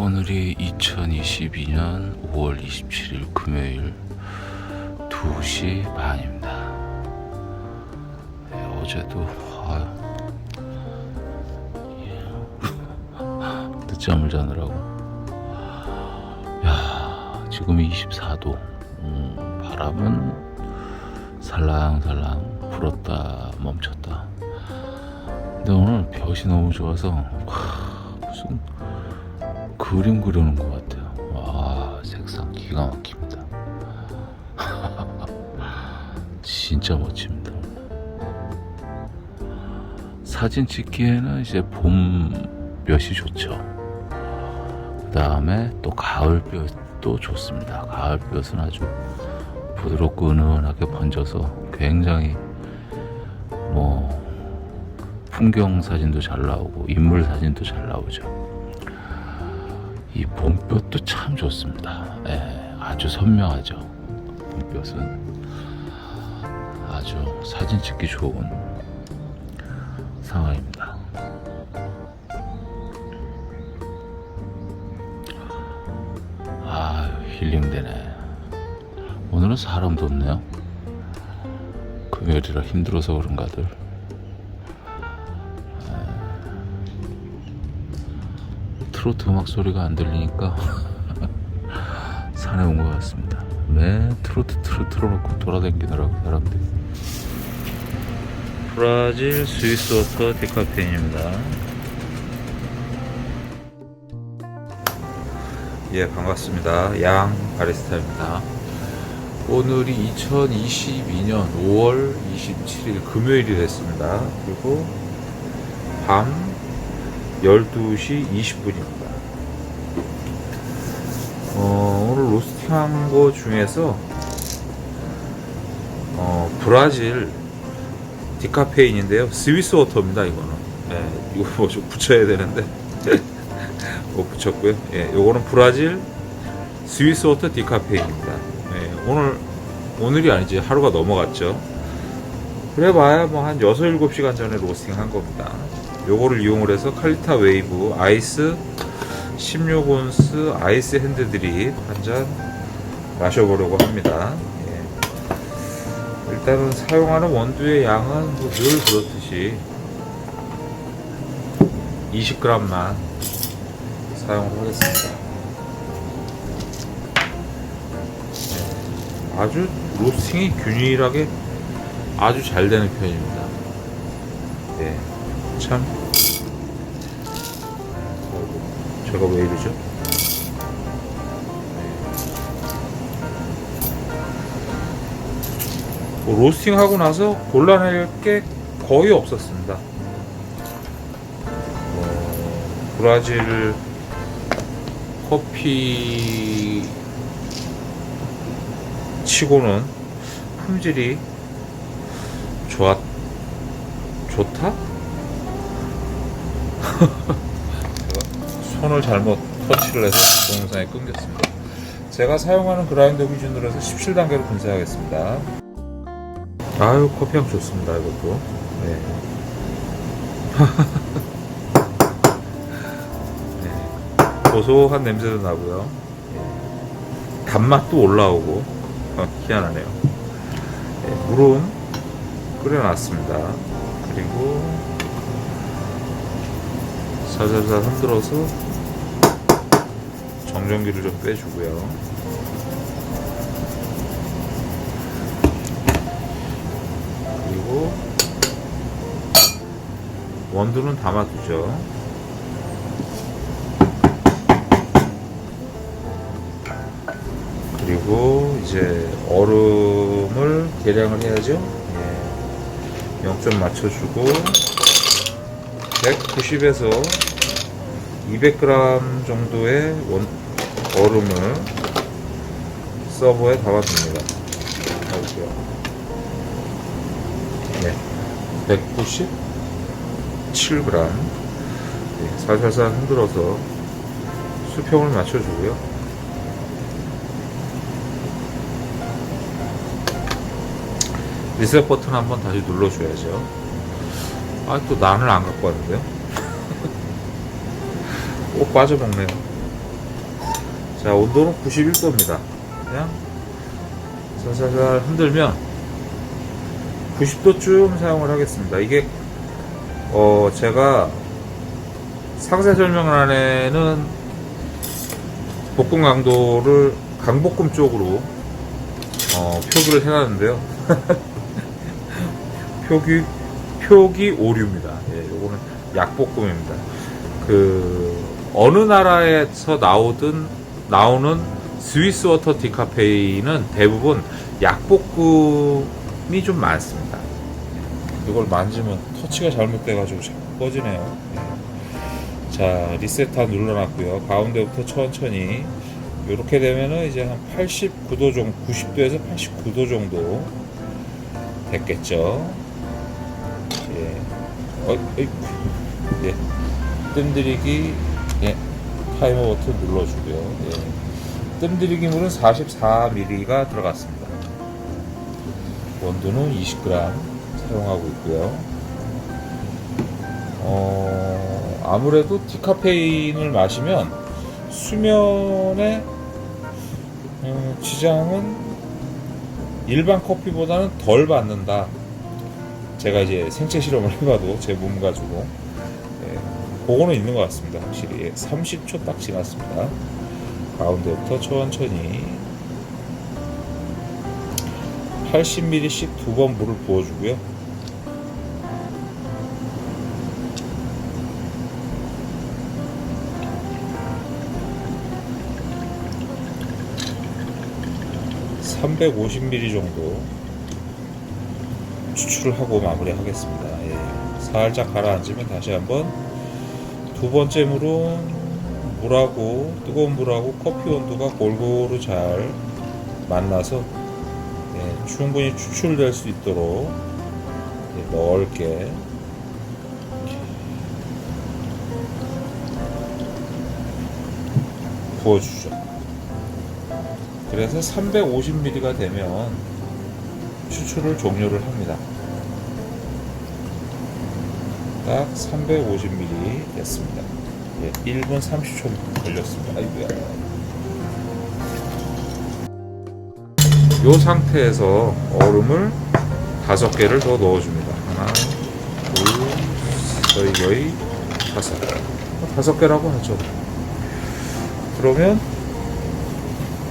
오늘이 2022년 5월 27일 금요일 2시 반입니다. 네, 어제도 늦잠을 자느라고 지금이 24도. 바람은 살랑살랑 불었다 멈췄다. 근데 오늘 볕이 너무 좋아서 무슨 그림 그리는 것 같아요. 와, 색상 기가 막힙니다. 진짜 멋집니다. 사진 찍기에는 이제 봄 볕이 좋죠. 그 다음에 또 가을 볕도 좋습니다. 가을 볕은 아주 부드럽고 은은하게 번져서 굉장히 풍경 사진도 잘 나오고 인물 사진도 잘 나오죠. 이 봄볕도 참 좋습니다. 아주 선명하죠. 봄볕은 아주 사진 찍기 좋은 상황입니다. 힐링되네. 오늘은 사람도 없네요. 금요일이라 힘들어서 그런가들. 트로트 음악 소리가 안 들리니까 산에 온 것 같습니다. 트로트 틀어놓고 돌아다니더라고 사람들이. 브라질 스위스 워터 디카페인입니다. 예, 반갑습니다. 양 바리스타입니다. 오늘이 2022년 5월 27일 금요일이 됐습니다. 그리고 밤 12시 20분입니다. 오늘 로스팅한 거 중에서 브라질 디카페인인데요. 스위스 워터입니다. 이거는. 이거 좀 붙여야 되는데 못 붙였고요. 요거는 브라질 스위스 워터 디카페인입니다. 오늘이 아니지 하루가 넘어갔죠. 그래봐야 한 6-7시간 전에 로스팅 한 겁니다. 요거를 이용을 해서 칼리타 웨이브 아이스 16온스 아이스 핸드드립 한 잔 마셔보려고 합니다. 일단은 사용하는 원두의 양은 늘 그렇듯이 20g만 사용을 하겠습니다. 아주 로스팅이 균일하게 아주 잘 되는 편입니다. 참 제가 왜 이러죠? 로스팅 하고 나서 골라낼 게 거의 없었습니다. 브라질 커피 치고는 품질이 좋다? 제가 손을 잘못 터치를 해서 동영상에 끊겼습니다. 제가 사용하는 그라인더 기준으로 해서 17단계로 분쇄하겠습니다. 아유, 커피향 좋습니다. 이것도. 고소한 냄새도 나고요. 단맛도 올라오고 희한하네요. 물은 끓여놨습니다. 그리고 살살살 흔들어서 정전기를 좀 빼주고요. 그리고 원두는 담아두죠. 그리고 이제 얼음을 계량을 해야죠. 0점 맞춰주고 190에서 200g 정도의 얼음을 서버에 담아둡니다. 197g. 살살살 흔들어서 수평을 맞춰주고요. 리셋 버튼 한번 다시 눌러줘야죠. 또 난을 안 갖고 왔는데요. 꼭 빠져먹네요. 자, 온도는 91도입니다. 그냥 살살살 흔들면 90도쯤 사용을 하겠습니다. 이게 제가 상세 설명란에는 볶음 강도를 강볶음 쪽으로 표기를 해놨는데요. 표기 오류입니다. 예, 요거는 약볶음입니다. 어느 나라에서 나오는 스위스 워터 디카페인은 대부분 약볶음이 좀 많습니다. 이걸 만지면 터치가 잘못돼가지고 자꾸 꺼지네요. 예. 자, 리셋한 눌러놨고요. 가운데부터 천천히 이렇게 되면은 이제 한 89도 정도, 90도에서 89도 정도 됐겠죠. 예. 예. 뜸들이기, 예. 타이머 버튼 눌러주고요. 예. 뜸들이기 물은 44ml가 들어갔습니다. 원두는 20g 사용하고 있고요. 아무래도 디카페인을 마시면 수면에 지장은 일반 커피보다는 덜 받는다. 제가 이제 생체 실험을 해봐도 제 몸 가지고 그거는 있는 것 같습니다. 확실히 30초 딱 지났습니다. 가운데부터 천천히 80ml씩 두 번 물을 부어주고요. (350ml) 정도 추출을 하고 마무리하겠습니다. 예. 살짝 가라앉으면 다시 한번 두 번째 물은 물하고 뜨거운 물하고 커피 온도가 골고루 잘 만나서 충분히 추출될 수 있도록 넓게 부어주죠. 그래서 350ml가 되면 추출을 종료를 합니다. 딱 350ml 됐습니다. 1분 30초 걸렸습니다. 아이고야. 이 상태에서 얼음을 5개를 더 넣어줍니다. 하나, 둘, 거의 5개라고 하죠. 그러면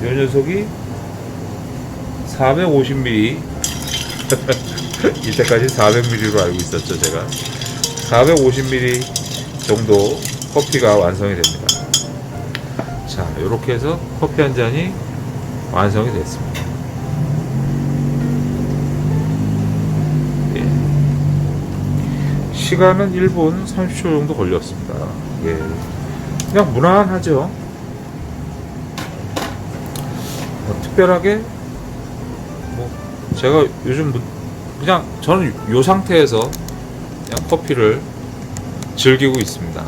이 녀석이 450ml 이때까지 400ml로 알고 있었죠. 제가 450ml 정도 커피가 완성이 됩니다. 자, 이렇게 해서 커피 한 잔이 완성이 됐습니다. 시간은 1분 30초 정도 걸렸습니다. 예. 그냥 무난하죠. 특별하게 제가 요즘 그냥 저는 이 상태에서 그냥 커피를 즐기고 있습니다.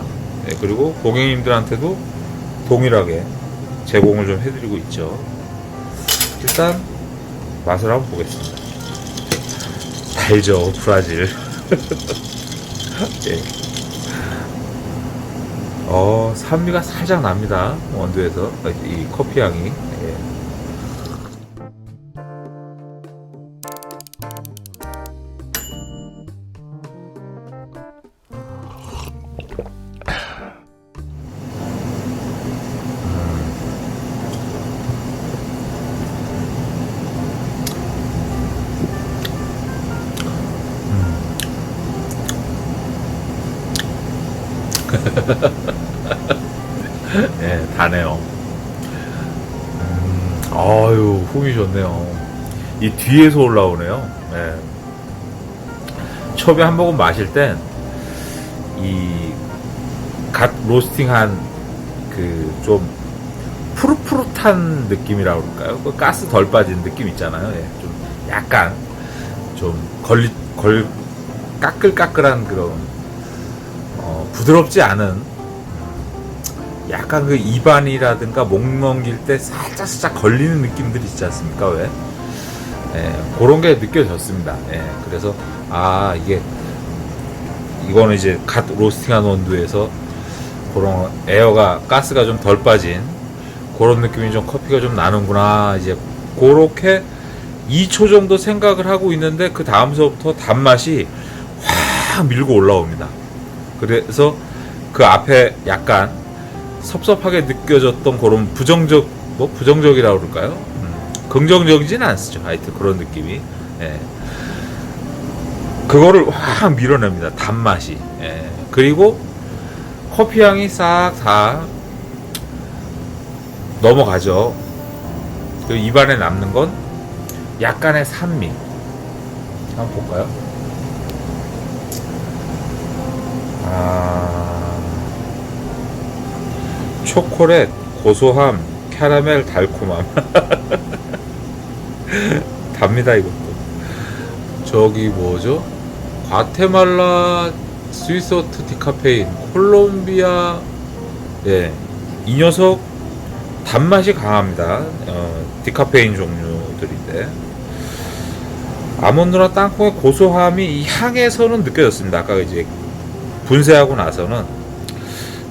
예, 그리고 고객님들한테도 동일하게 제공을 좀 해드리고 있죠. 일단 맛을 한번 보겠습니다. 달죠, 브라질. 예. 산미가 살짝 납니다. 원두에서 이 커피 향이. 예. 네, 다네요. 아유, 훅이 좋네요. 이 뒤에서 올라오네요. 네. 처음에 한 모금 마실 땐 이 갓 로스팅한 그 좀 푸릇푸릇한 느낌이라고 그럴까요? 그 가스 덜 빠진 느낌 있잖아요. 예, 좀 약간 좀 까끌까끌한 그런 부드럽지 않은 약간 그 입안이라든가 목 넘길 때 살짝 걸리는 느낌들이 있지 않습니까? 왜? 예, 그런 게 느껴졌습니다. 예, 그래서 이거는 이제 갓 로스팅한 온도에서 그런 에어가 가스가 좀 덜 빠진 그런 느낌이 좀 커피가 좀 나는구나. 이제 그렇게 2초 정도 생각을 하고 있는데 그 다음서부터 단맛이 확 밀고 올라옵니다. 그래서 그 앞에 약간 섭섭하게 느껴졌던 그런 부정적이라고 그럴까요? 긍정적이진 않죠. 하여튼 그런 느낌이. 예. 그거를 확 밀어냅니다. 단맛이. 예. 그리고 커피 향이 싹 다 넘어가죠. 그 입안에 남는 건 약간의 산미. 한번 볼까요? 초콜릿, 고소함, 캐러멜, 달콤함. 답니다, 이것도. 저기 뭐죠? 과테말라 스위스워트 디카페인, 콜롬비아, 예, 이 녀석 단맛이 강합니다. 디카페인 종류들인데 아몬드나 땅콩의 고소함이 이 향에서는 느껴졌습니다. 아까 이제 분쇄하고 나서는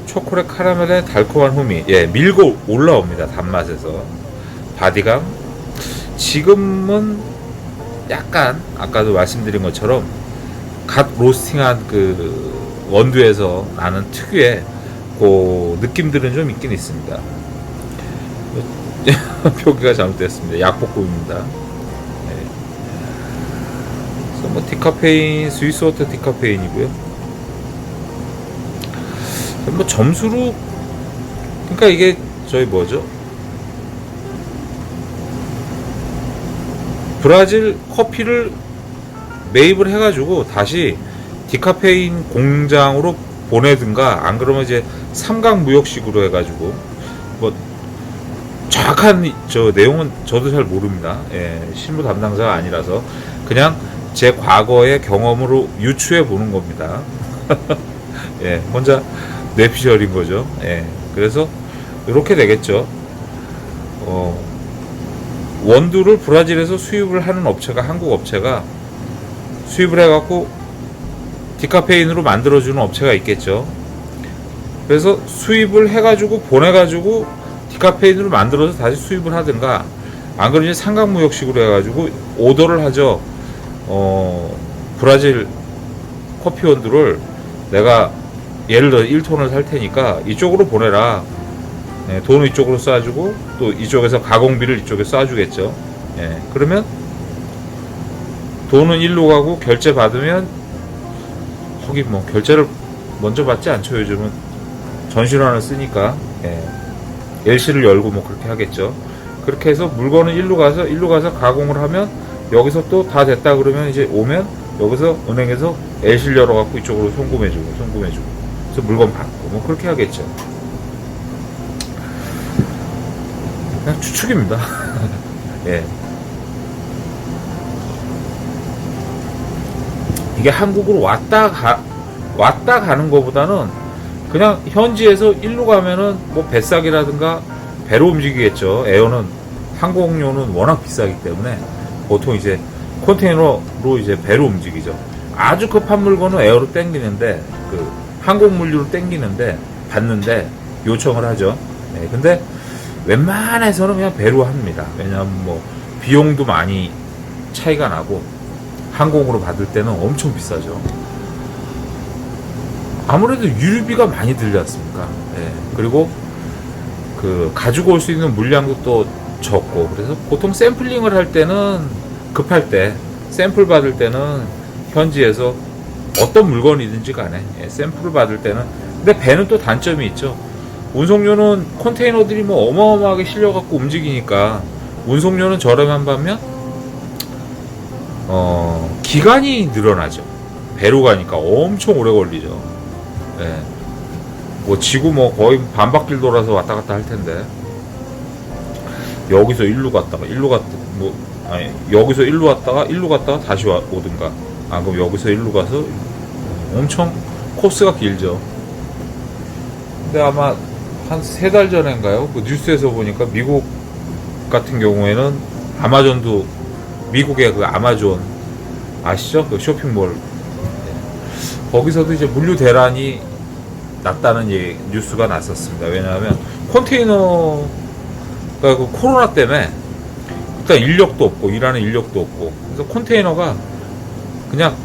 초콜릿 카라멜의 달콤한 흠이 밀고 올라옵니다. 단맛에서. 바디감 지금은 약간 아까도 말씀드린 것처럼 갓 로스팅한 그 원두에서 나는 특유의 그 느낌들은 좀 있긴 있습니다. 표기가 잘못됐습니다. 약볶음입니다. 네. 그래서 뭐 디카페인, 스위스워터 디카페인이고요. 뭐 점수로, 그러니까 이게 저희 뭐죠? 브라질 커피를 매입을 해가지고 다시 디카페인 공장으로 보내든가, 안 그러면 이제 삼각무역식으로 해가지고 뭐 정확한 저 내용은 저도 잘 모릅니다. 예, 실무 담당자가 아니라서 그냥 제 과거의 경험으로 유추해 보는 겁니다. 예, 혼자 뇌피셜인 거죠. 예, 그래서 이렇게 되겠죠. 원두를 브라질에서 수입을 하는 업체가, 한국 업체가 수입을 해갖고 디카페인으로 만들어주는 업체가 있겠죠. 그래서 수입을 해가지고 보내가지고 디카페인으로 만들어서 다시 수입을 하든가, 안 그러면 삼각무역식으로 해가지고 오더를 하죠. 브라질 커피 원두를 내가 예를 들어 1톤을 살 테니까 이쪽으로 보내라. 예, 돈을 이쪽으로 쏴주고 또 이쪽에서 가공비를 이쪽에 쏴주겠죠. 예, 그러면 돈은 일로 가고 결제 받으면, 거기 뭐 결제를 먼저 받지 않죠. 요즘은 전신환을 쓰니까. 예, LC를 열고 뭐 그렇게 하겠죠. 그렇게 해서 물건은 일로 가서 가공을 하면, 여기서 또 다 됐다 그러면 이제 오면 여기서 은행에서 LC를 열어갖고 이쪽으로 송금해주고 그래서 물건 받고 뭐 그렇게 하겠죠. 그냥 추측입니다. 예. 이게 한국으로 왔다 가는 것보다는 그냥 현지에서 일로 가면은 뭐 뱃삭이라든가 배로 움직이겠죠. 에어는, 항공료는 워낙 비싸기 때문에 보통 이제 컨테이너로 이제 배로 움직이죠. 아주 급한 물건은 에어로 땡기는데, 그 항공 물류로 땡기는데, 받는데 요청을 하죠. 네, 근데 웬만해서는 그냥 배로 합니다. 왜냐하면 뭐 비용도 많이 차이가 나고 항공으로 받을 때는 엄청 비싸죠. 아무래도 유류비가 많이 들지 않습니까? 네, 그리고 그 가지고 올 수 있는 물량도 또 적고, 그래서 보통 샘플링을 할 때는, 급할 때 샘플 받을 때는 현지에서 어떤 물건이든지 간에 샘플을 받을 때는, 근데 배는 또 단점이 있죠. 운송료는 컨테이너들이 뭐 어마어마하게 실려갖고 움직이니까 운송료는 저렴한 반면 기간이 늘어나죠. 배로 가니까 엄청 오래 걸리죠. 예. 뭐 지구 뭐 거의 반바퀴 돌아서 왔다 갔다 할 텐데, 여기서 일로 갔다가 여기서 일로 갔다가 다시 오든가, 그럼 여기서 일로 가서 엄청 코스가 길죠. 근데 아마 한 3달 전인가요? 그 뉴스에서 보니까 미국 같은 경우에는 아마존도, 미국의 그 아마존 아시죠? 그 쇼핑몰. 거기서도 이제 물류 대란이 났다는 뉴스가 났었습니다. 왜냐하면 컨테이너 그러니까 그 코로나 때문에 일단 인력도 없고 일하는 인력도 없고 그래서 컨테이너가 그냥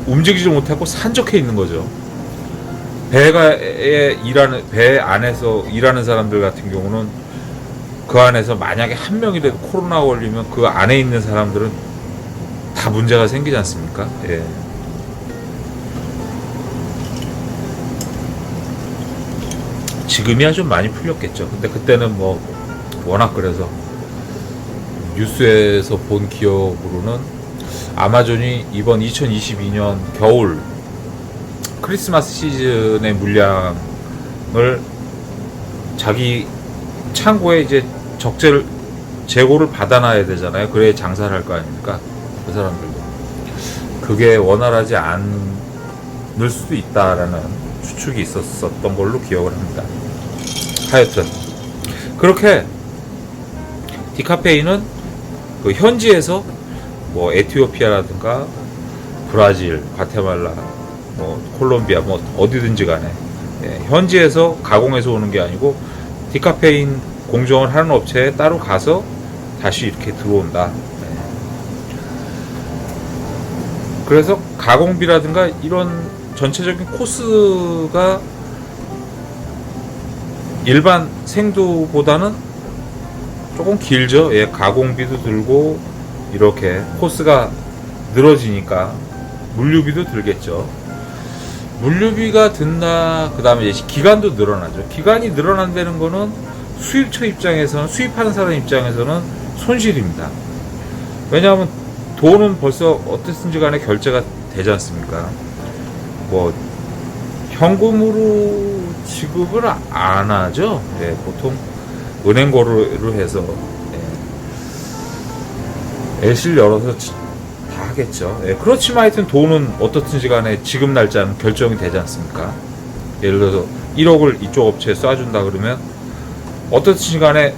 움직이지 못하고 산적해 있는 거죠. 배 안에서 일하는 사람들 같은 경우는 그 안에서 만약에 한 명이라도 코로나 걸리면 그 안에 있는 사람들은 다 문제가 생기지 않습니까? 예. 지금이야 좀 많이 풀렸겠죠. 근데 그때는 뭐 워낙 그래서 뉴스에서 본 기억으로는 아마존이 이번 2022년 겨울 크리스마스 시즌의 물량을 자기 창고에 이제 재고를 받아놔야 되잖아요. 그래야 장사를 할 거 아닙니까? 그 사람들도. 그게 원활하지 않을 수도 있다라는 추측이 있었던 걸로 기억을 합니다. 하여튼 그렇게 디카페인은 그 현지에서 뭐 에티오피아라든가 브라질, 과테말라, 뭐 콜롬비아 뭐 어디든지 간에 현지에서 가공해서 오는 게 아니고 디카페인 공정을 하는 업체에 따로 가서 다시 이렇게 들어온다. 그래서 가공비라든가 이런 전체적인 코스가 일반 생두보다는 조금 길죠. 가공비도 들고 이렇게 코스가 늘어지니까 물류비도 들겠죠. 물류비가 든다. 그 다음에 이제 기간도 늘어나죠. 기간이 늘어난다는 거는 수입처 입장에서는, 수입하는 사람 입장에서는 손실입니다. 왜냐하면 돈은 벌써 어떻든지 간에 결제가 되지 않습니까? 뭐 현금으로 지급을 안 하죠. 보통 은행 거래로 해서 애실 열어서 다 하겠죠. 그렇지만 하여튼 돈은 어떻든지 간에 지급 날짜는 결정이 되지 않습니까? 예를 들어서 1억을 이쪽 업체에 쏴준다 그러면 어떻든지 간에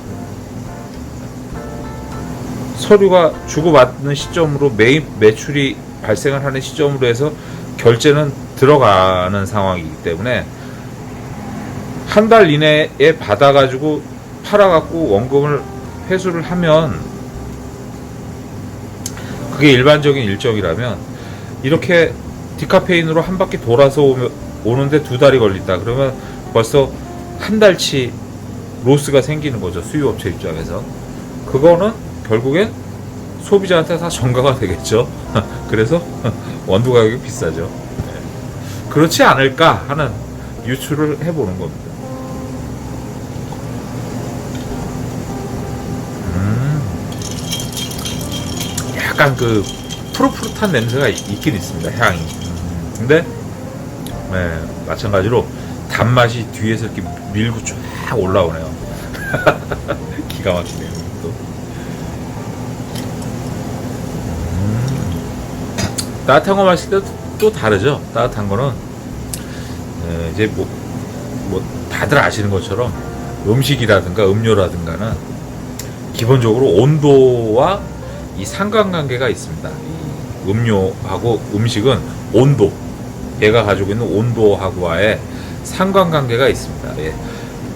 서류가 주고받는 시점으로 매출이 발생을 하는 시점으로 해서 결제는 들어가는 상황이기 때문에 한 달 이내에 받아가지고 팔아갖고 원금을 회수를 하면 그게 일반적인 일정이라면 이렇게 디카페인으로 한 바퀴 돌아서 오는데 2달이 걸린다 그러면 벌써 한 달치 로스가 생기는 거죠. 수유업체 입장에서. 그거는 결국엔 소비자한테 다 전가가 되겠죠. 그래서 원두 가격이 비싸죠. 그렇지 않을까 하는 유추를 해보는 겁니다. 약간 그 푸릇푸릇한 냄새가 있긴 있습니다. 향이. 근데 마찬가지로 단맛이 뒤에서 이렇게 밀고 쫙 올라오네요. 기가 막히네요. 또. 따뜻한 거 마실 때도 또 다르죠. 따뜻한 거는 이제 뭐 다들 아시는 것처럼 음식이라든가 음료라든가는 기본적으로 온도와 이 상관관계가 있습니다. 이 음료하고 음식은 온도, 얘가 가지고 있는 온도하고와의 상관관계가 있습니다.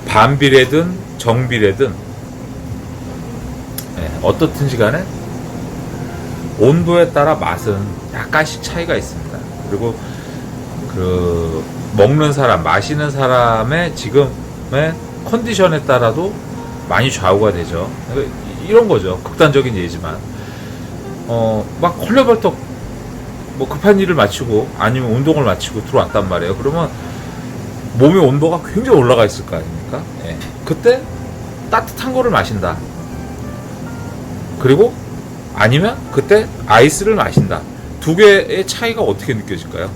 반비례든 정비례든 어떻든지 간에 온도에 따라 맛은 약간씩 차이가 있습니다. 그리고 그 먹는 사람, 마시는 사람의 지금의 컨디션에 따라도 많이 좌우가 되죠. 이런 거죠. 극단적인 예지만 막 헐레벌떡 뭐 급한 일을 마치고 아니면 운동을 마치고 들어왔단 말이에요. 그러면 몸의 온도가 굉장히 올라가 있을 거 아닙니까? 그때 따뜻한 거를 마신다. 그리고 아니면 그때 아이스를 마신다. 두 개의 차이가 어떻게 느껴질까요?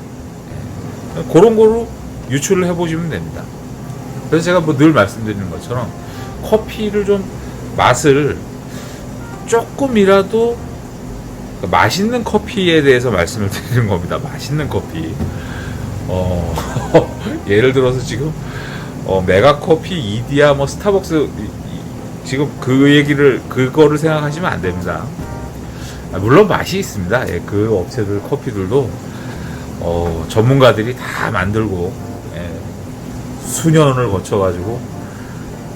그런 거로 유출을 해보시면 됩니다. 그래서 제가 뭐 늘 말씀드리는 것처럼 커피를 좀 맛을 조금이라도 맛있는 커피에 대해서 말씀을 드리는 겁니다. 맛있는 커피. 예를 들어서 지금 메가커피, 이디야, 뭐 스타벅스 지금 그거를 생각하시면 안 됩니다. 물론 맛이 있습니다. 그 업체들 커피들도 전문가들이 다 만들고 수년을 거쳐가지고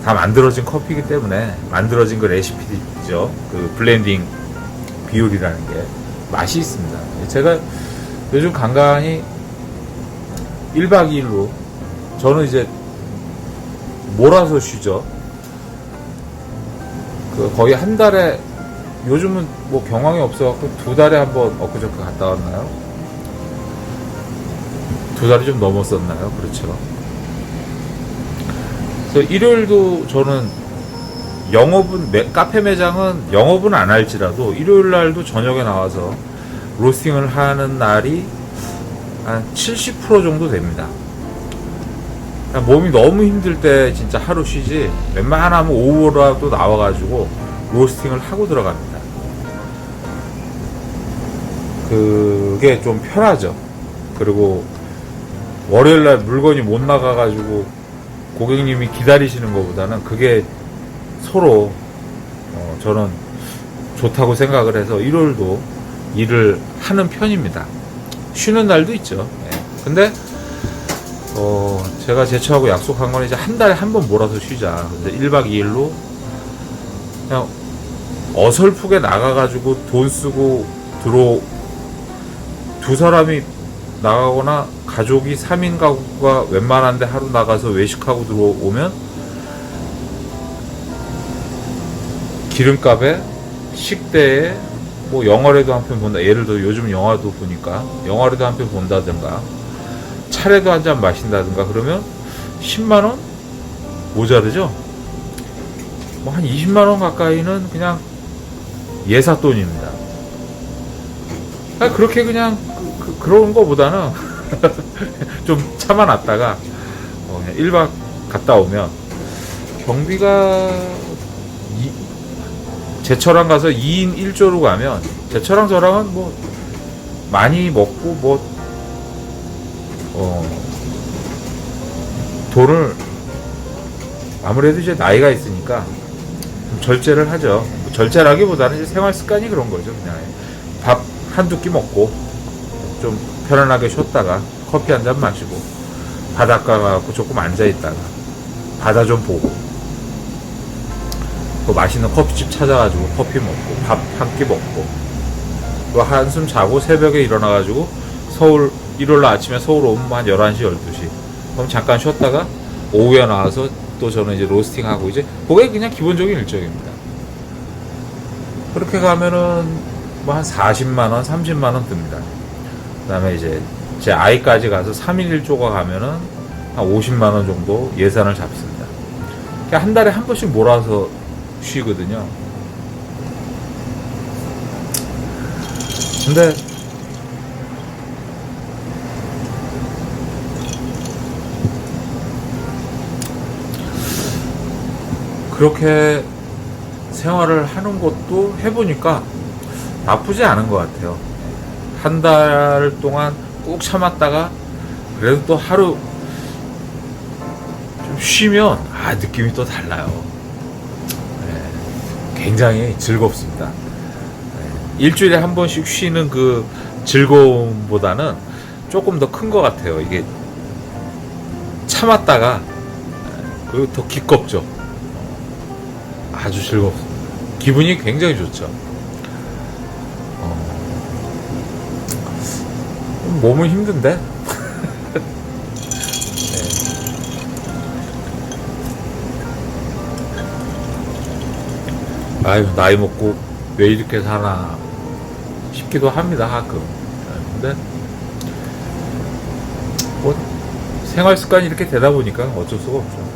다 만들어진 커피이기 때문에 만들어진 그 레시피죠. 그 블렌딩 비율이라는 게 맛이 있습니다. 제가 요즘 간간히 1박 2일로 저는 이제 몰아서 쉬죠. 그 거의 한 달에 요즘은 뭐 경황이 없어갖고 2달에 한 번 엊그저께 갔다 왔나요? 2달이 좀 넘었었나요? 그렇죠. 그래서 일요일도 저는 영업은 카페 매장은 영업은 안 할지라도 일요일 날도 저녁에 나와서 로스팅을 하는 날이 한 70% 정도 됩니다. 몸이 너무 힘들 때 진짜 하루 쉬지 웬만하면 오후라도 나와가지고 로스팅을 하고 들어갑니다. 그게 좀 편하죠. 그리고 월요일날 물건이 못 나가가지고 고객님이 기다리시는 것보다는 그게 서로 저는 좋다고 생각을 해서 일요일도 일을 하는 편입니다. 쉬는 날도 있죠. 네. 근데 제가 제 처하고 약속한 건 이제 한 달에 한 번 몰아서 쉬자. 근데 1박 2일로 그냥 어설프게 나가가지고 돈 쓰고 두 사람이 나가거나 가족이 3인 가구가 웬만한데 하루 나가서 외식하고 들어오면 기름값에 식대에 뭐 영화라도 한 편 본다. 예를 들어 요즘 영화도 보니까 영화라도 한 편 본다든가 차라도 한 잔 마신다든가 그러면 10만원? 모자르죠? 뭐 한 20만원 가까이는 그냥 예사돈입니다. 그렇게 그냥 그런 거보다는 좀 참아놨다가 그냥 1박 갔다 오면 경비가 제처랑 가서 2인 1조로 가면 제처랑 저랑은 뭐 많이 먹고 뭐 돈을 아무래도 이제 나이가 있으니까 좀 절제를 하죠. 뭐 절제라기보다는 이제 생활 습관이 그런 거죠. 그냥 밥 한두 끼 먹고 좀 편안하게 쉬었다가 커피 한 잔 마시고 바닷가 가서 조금 앉아 있다가 바다 좀 보고 또 맛있는 커피집 찾아가지고 커피 먹고 밥 한 끼 먹고 또 한숨 자고 새벽에 일어나가지고 서울 일요일날 아침에 서울 오면 한 11시 12시 그럼 잠깐 쉬었다가 오후에 나와서 또 저는 이제 로스팅하고 이제 그게 그냥 기본적인 일정입니다. 그렇게 가면은 뭐 한 40만원 30만원 듭니다. 그 다음에 이제 제 아이까지 가서 3일 1조가 가면은 한 50만원 정도 예산을 잡습니다. 그러니까 한 달에 한 번씩 몰아서 쉬거든요. 근데 그렇게 생활을 하는 것도 해보니까 나쁘지 않은 것 같아요. 한 달 동안 꾹 참았다가 그래도 또 하루 좀 쉬면 느낌이 또 달라요. 네, 굉장히 즐겁습니다. 네, 일주일에 한 번씩 쉬는 그 즐거움보다는 조금 더 큰 것 같아요. 이게 참았다가 그리고 더 기껍죠. 아주 즐겁습니다. 기분이 굉장히 좋죠. 몸은 힘든데 네. 아유 나이 먹고 왜 이렇게 사나 싶기도 합니다 가끔. 근데 뭐 생활 습관이 이렇게 되다 보니까 어쩔 수가 없죠.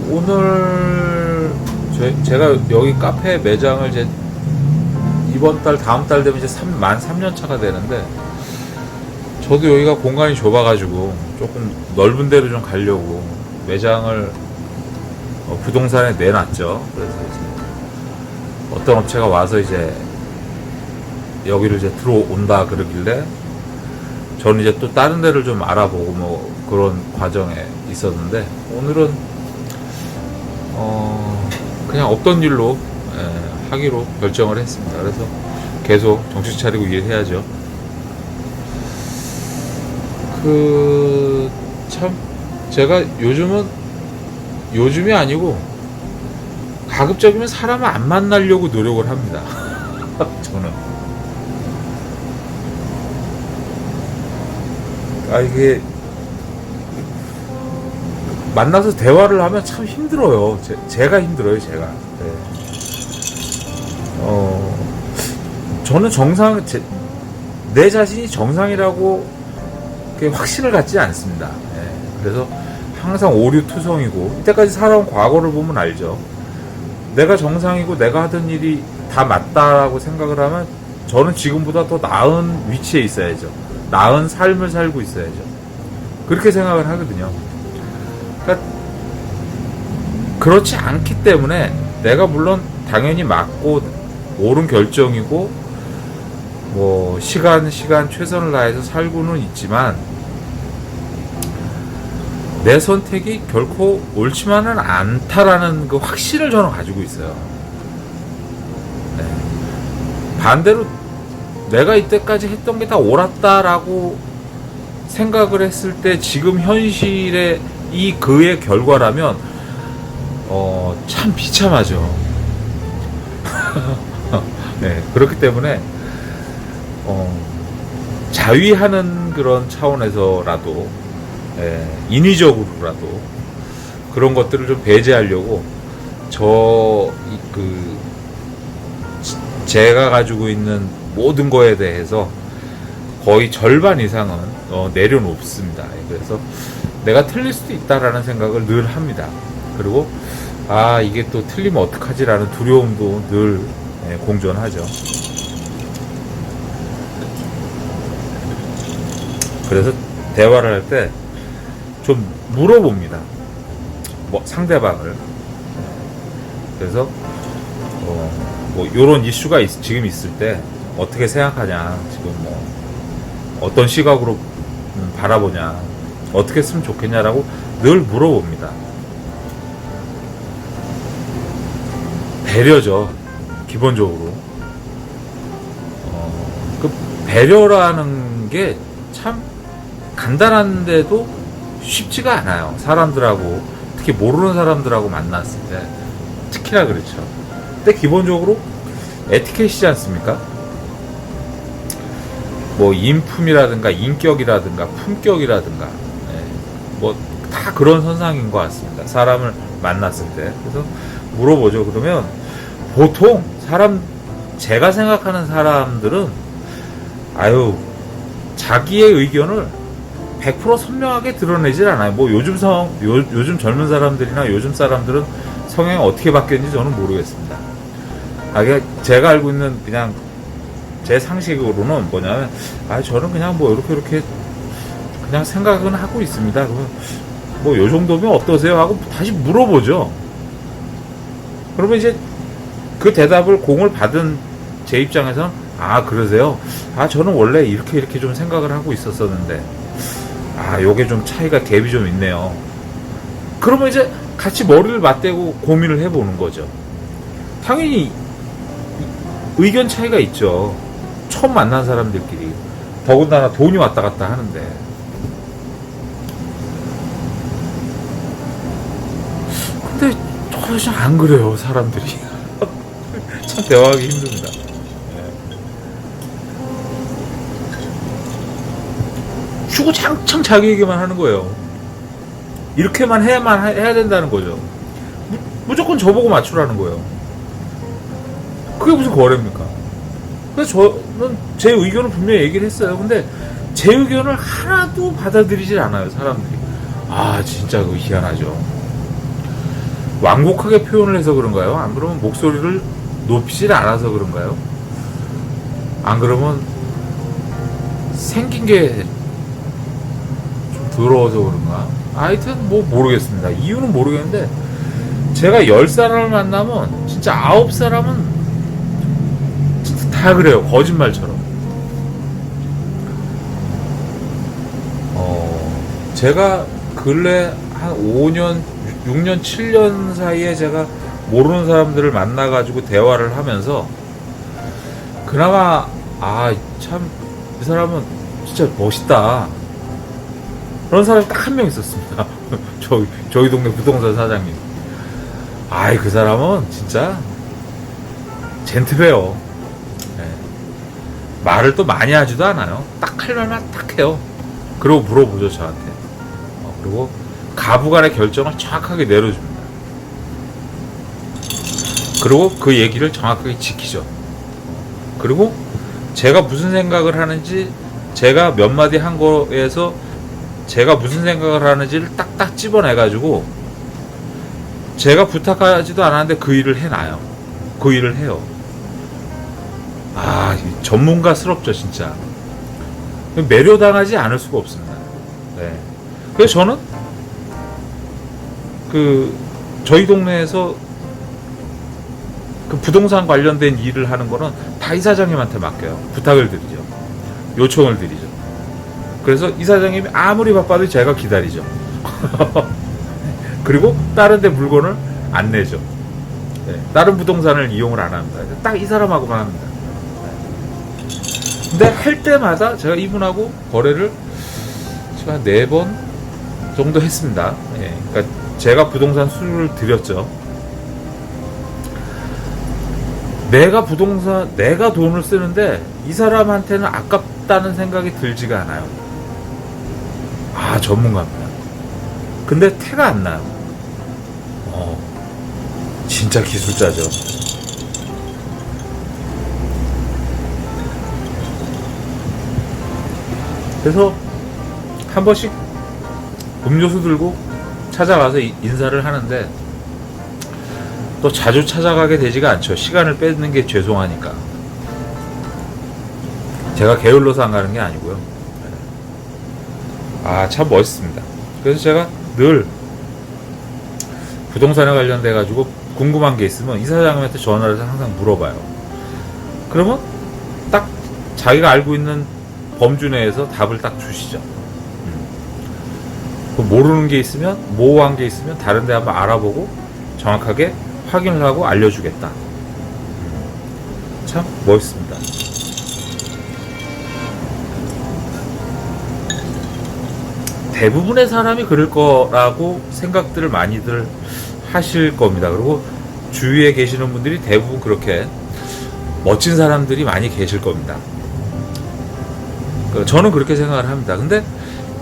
오늘 제가 여기 카페 매장을 이제 이번 달 다음 달 되면 이제 만 3년 차가 되는데 저도 여기가 공간이 좁아가지고 조금 넓은 데로 좀 가려고 매장을 부동산에 내놨죠. 그래서 이제 어떤 업체가 와서 이제 여기를 이제 들어온다 그러길래 저는 이제 또 다른 데를 좀 알아보고 뭐 그런 과정에 있었는데 오늘은 그냥 없던 일로 하기로 결정을 했습니다. 그래서 계속 정신 차리고 일해야죠. 참 제가 요즘이 아니고 가급적이면 사람을 안 만나려고 노력을 합니다. 저는 이게 만나서 대화를 하면 참 힘들어요. 제가 힘들어요. 제가. 네. 저는 내 자신이 정상이라고 확신을 갖지 않습니다. 네. 그래서 항상 오류투성이고, 이때까지 살아온 과거를 보면 알죠. 내가 정상이고 내가 하던 일이 다 맞다라고 생각을 하면 저는 지금보다 더 나은 위치에 있어야죠. 나은 삶을 살고 있어야죠. 그렇게 생각을 하거든요. 그러니까 그렇지 않기 때문에 내가 물론 당연히 맞고 옳은 결정이고 뭐 시간 최선을 다해서 살고는 있지만 내 선택이 결코 옳지만은 않다라는 그 확신을 저는 가지고 있어요. 네. 반대로 내가 이때까지 했던 게 다 옳았다라고 생각을 했을 때 지금 현실의 이 그의 결과라면 참 비참하죠. 네, 그렇기 때문에 자위하는 그런 차원에서라도 인위적으로라도 그런 것들을 좀 배제하려고 제가 가지고 있는 모든 거에 대해서 거의 절반 이상은 내려놓습니다. 그래서 내가 틀릴 수도 있다라는 생각을 늘 합니다. 그리고 이게 또 틀리면 어떡하지라는 두려움도 늘 공존하죠. 그래서 대화를 할 때 좀 물어봅니다. 상대방을. 그래서 뭐 요런 이슈가 지금 있을 때 어떻게 생각하냐, 지금 뭐 어떤 시각으로 바라보냐, 어떻게 했으면 좋겠냐라고 늘 물어봅니다. 배려죠, 기본적으로. 그 배려라는 게 참 간단한데도 쉽지가 않아요. 사람들하고, 특히 모르는 사람들하고 만났을 때 특히나 그렇죠. 근데 기본적으로 에티켓이지 않습니까? 뭐 인품이라든가 인격이라든가 품격이라든가 뭐 다 그런 선상인 것 같습니다. 사람을 만났을 때. 그래서 물어보죠. 그러면 보통 제가 생각하는 사람들은 자기의 의견을 100% 선명하게 드러내질 않아요. 뭐 요즘 젊은 사람들이나 요즘 사람들은 성향이 어떻게 바뀌었는지 저는 모르겠습니다. 제가 알고 있는 그냥 제 상식으로는 뭐냐면 저는 그냥 뭐 이렇게 그냥 생각은 하고 있습니다. 그러면 뭐 요 정도면 어떠세요? 하고 다시 물어보죠. 그러면 이제 그 대답을 공을 받은 제 입장에서는 그러세요? 저는 원래 이렇게 좀 생각을 하고 있었었는데 요게 좀 차이가 갭이 좀 있네요. 그러면 이제 같이 머리를 맞대고 고민을 해보는 거죠. 당연히 의견 차이가 있죠. 처음 만난 사람들끼리. 더군다나 돈이 왔다 갔다 하는데. 근데 전혀 안 그래요, 사람들이. 참 대화하기 힘듭니다. 주구장창 자기 얘기만 하는 거예요. 이렇게만 해야 된다는 거죠. 무조건 저보고 맞추라는 거예요. 그게 무슨 거래입니까? 그래서 저는 제 의견을 분명히 얘기를 했어요. 근데 제 의견을 하나도 받아들이질 않아요, 사람들이. 진짜 그거 희한하죠. 완곡하게 표현을 해서 그런가요? 안 그러면 목소리를 높이질 않아서 그런가요? 안 그러면 생긴 게 좀 더러워서 그런가? 하여튼 뭐 모르겠습니다. 이유는 모르겠는데 제가 10사람을 만나면 진짜 9사람은 진짜 다 그래요. 거짓말처럼. 제가 근래 한 5년, 6년, 7년 사이에 제가 모르는 사람들을 만나가지고 대화를 하면서 그나마 참 이 사람은 진짜 멋있다. 그런 사람이 딱 한 명 있었습니다. 저희 동네 부동산 사장님. 아이, 그 사람은 진짜 젠틀해요. 네. 말을 또 많이 하지도 않아요. 딱 할 말만 딱 해요. 그리고 물어보죠, 저한테. 그리고 가부간의 결정을 정확하게 내려줍니다. 그리고 그 얘기를 정확하게 지키죠. 그리고 제가 무슨 생각을 하는지, 제가 몇 마디 한 거에서 제가 무슨 생각을 하는지를 딱딱 집어내가지고, 제가 부탁하지도 않았는데 그 일을 해놔요. 그 일을 해요. 아, 전문가스럽죠, 진짜. 매료당하지 않을 수가 없습니다. 네. 그래서 저는 저희 동네에서 그 부동산 관련된 일을 하는 거는 다 이사장님한테 맡겨요. 부탁을 드리죠. 요청을 드리죠. 그래서 이사장님이 아무리 바빠도 제가 기다리죠. 그리고 다른 데 물건을 안 내죠. 네. 다른 부동산을 이용을 안 합니다. 딱 이 사람하고만 합니다. 근데 할 때마다 제가 이분하고 거래를 지금 한 4번 정도 했습니다. 예, 그러니까 제가 부동산 수주를 드렸죠. 내가 돈을 쓰는데 이 사람한테는 아깝다는 생각이 들지가 않아요. 아, 전문가입니다. 근데 태가 안 나요. 진짜 기술자죠. 그래서 한 번씩 음료수 들고 찾아가서 인사를 하는데, 또 자주 찾아가게 되지가 않죠. 시간을 뺏는 게 죄송하니까. 제가 게을러서 안 가는 게 아니고요. 아, 참 멋있습니다. 그래서 제가 늘 부동산에 관련돼 가지고 궁금한 게 있으면 이사장님한테 전화를 해서 항상 물어봐요. 그러면 딱 자기가 알고 있는 범주 내에서 답을 딱 주시죠. 모르는 게 있으면, 모호한 게 있으면 다른 데 한번 알아보고 정확하게 확인을 하고 알려주겠다. 참 멋있습니다. 대부분의 사람이 그럴 거라고 생각들을 많이들 하실 겁니다. 그리고 주위에 계시는 분들이 대부분 그렇게 멋진 사람들이 많이 계실 겁니다. 저는 그렇게 생각을 합니다. 근데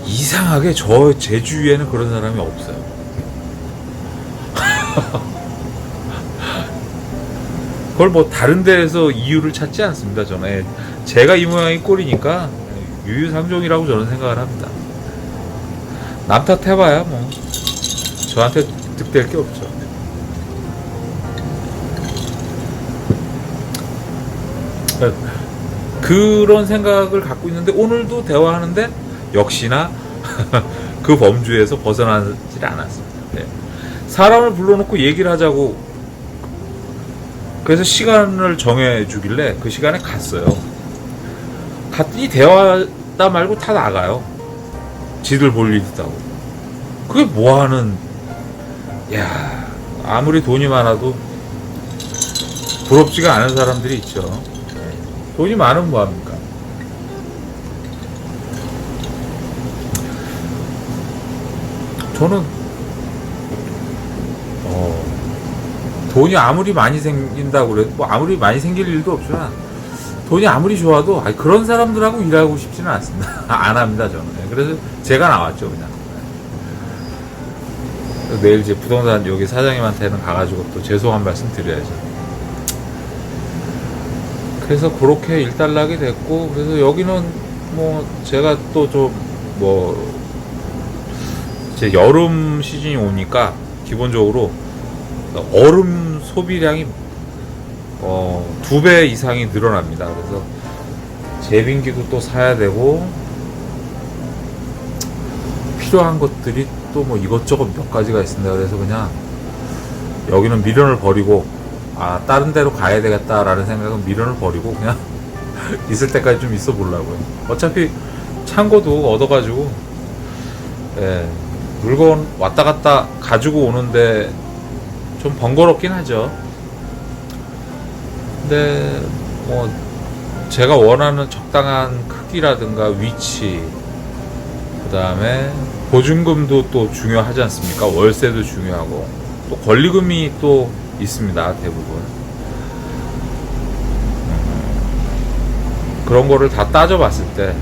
이상하게 제 주위에는 그런 사람이 없어요. 그걸 뭐 다른 데에서 이유를 찾지 않습니다. 저는 제가 이 모양이 꼴이니까 유유상종이라고 저는 생각을 합니다. 남 탓해봐야 뭐 저한테 득될 게 없죠. 그런 생각을 갖고 있는데, 오늘도 대화하는데 역시나 그 범주에서 벗어나질 않았습니다. 네. 사람을 불러놓고 얘기를 하자고, 그래서 시간을 정해주길래 그 시간에 갔어요. 갔더니 대화다 말고 다 나가요. 지들 볼 일 있다고. 그게 뭐하는, 야, 아무리 돈이 많아도 부럽지가 않은 사람들이 있죠. 돈이 많으면 뭐합니까? 저는 돈이 아무리 많이 생긴다고 그래도, 뭐 아무리 많이 생길 일도 없지만, 돈이 아무리 좋아도 그런 사람들하고 일하고 싶지는 않습니다. 안 합니다, 저는. 그래서 제가 나왔죠, 그냥. 내일 이제 부동산 여기 사장님한테는 가가지고 또 죄송한 말씀 드려야죠. 그래서 그렇게 일단락이 됐고, 그래서 여기는 뭐 제가 또 좀 뭐 이제 여름 시즌이 오니까 기본적으로 얼음 소비량이 2배 이상이 늘어납니다. 그래서 제빙기도 또 사야 되고, 필요한 것들이 또 뭐 이것저것 몇 가지가 있습니다. 그래서 그냥 여기는 미련을 버리고, 다른 데로 가야 되겠다라는 생각은 미련을 버리고 그냥 있을 때까지 좀 있어 보려고요. 어차피 창고도 얻어가지고, 물건 왔다 갔다 가지고 오는데 좀 번거롭긴 하죠. 근데 뭐 제가 원하는 적당한 크기라든가 위치, 그 그다음에 보증금도 또 중요하지 않습니까? 월세도 중요하고 또 권리금이 또 있습니다. 대부분 그런 거를 다 따져봤을 때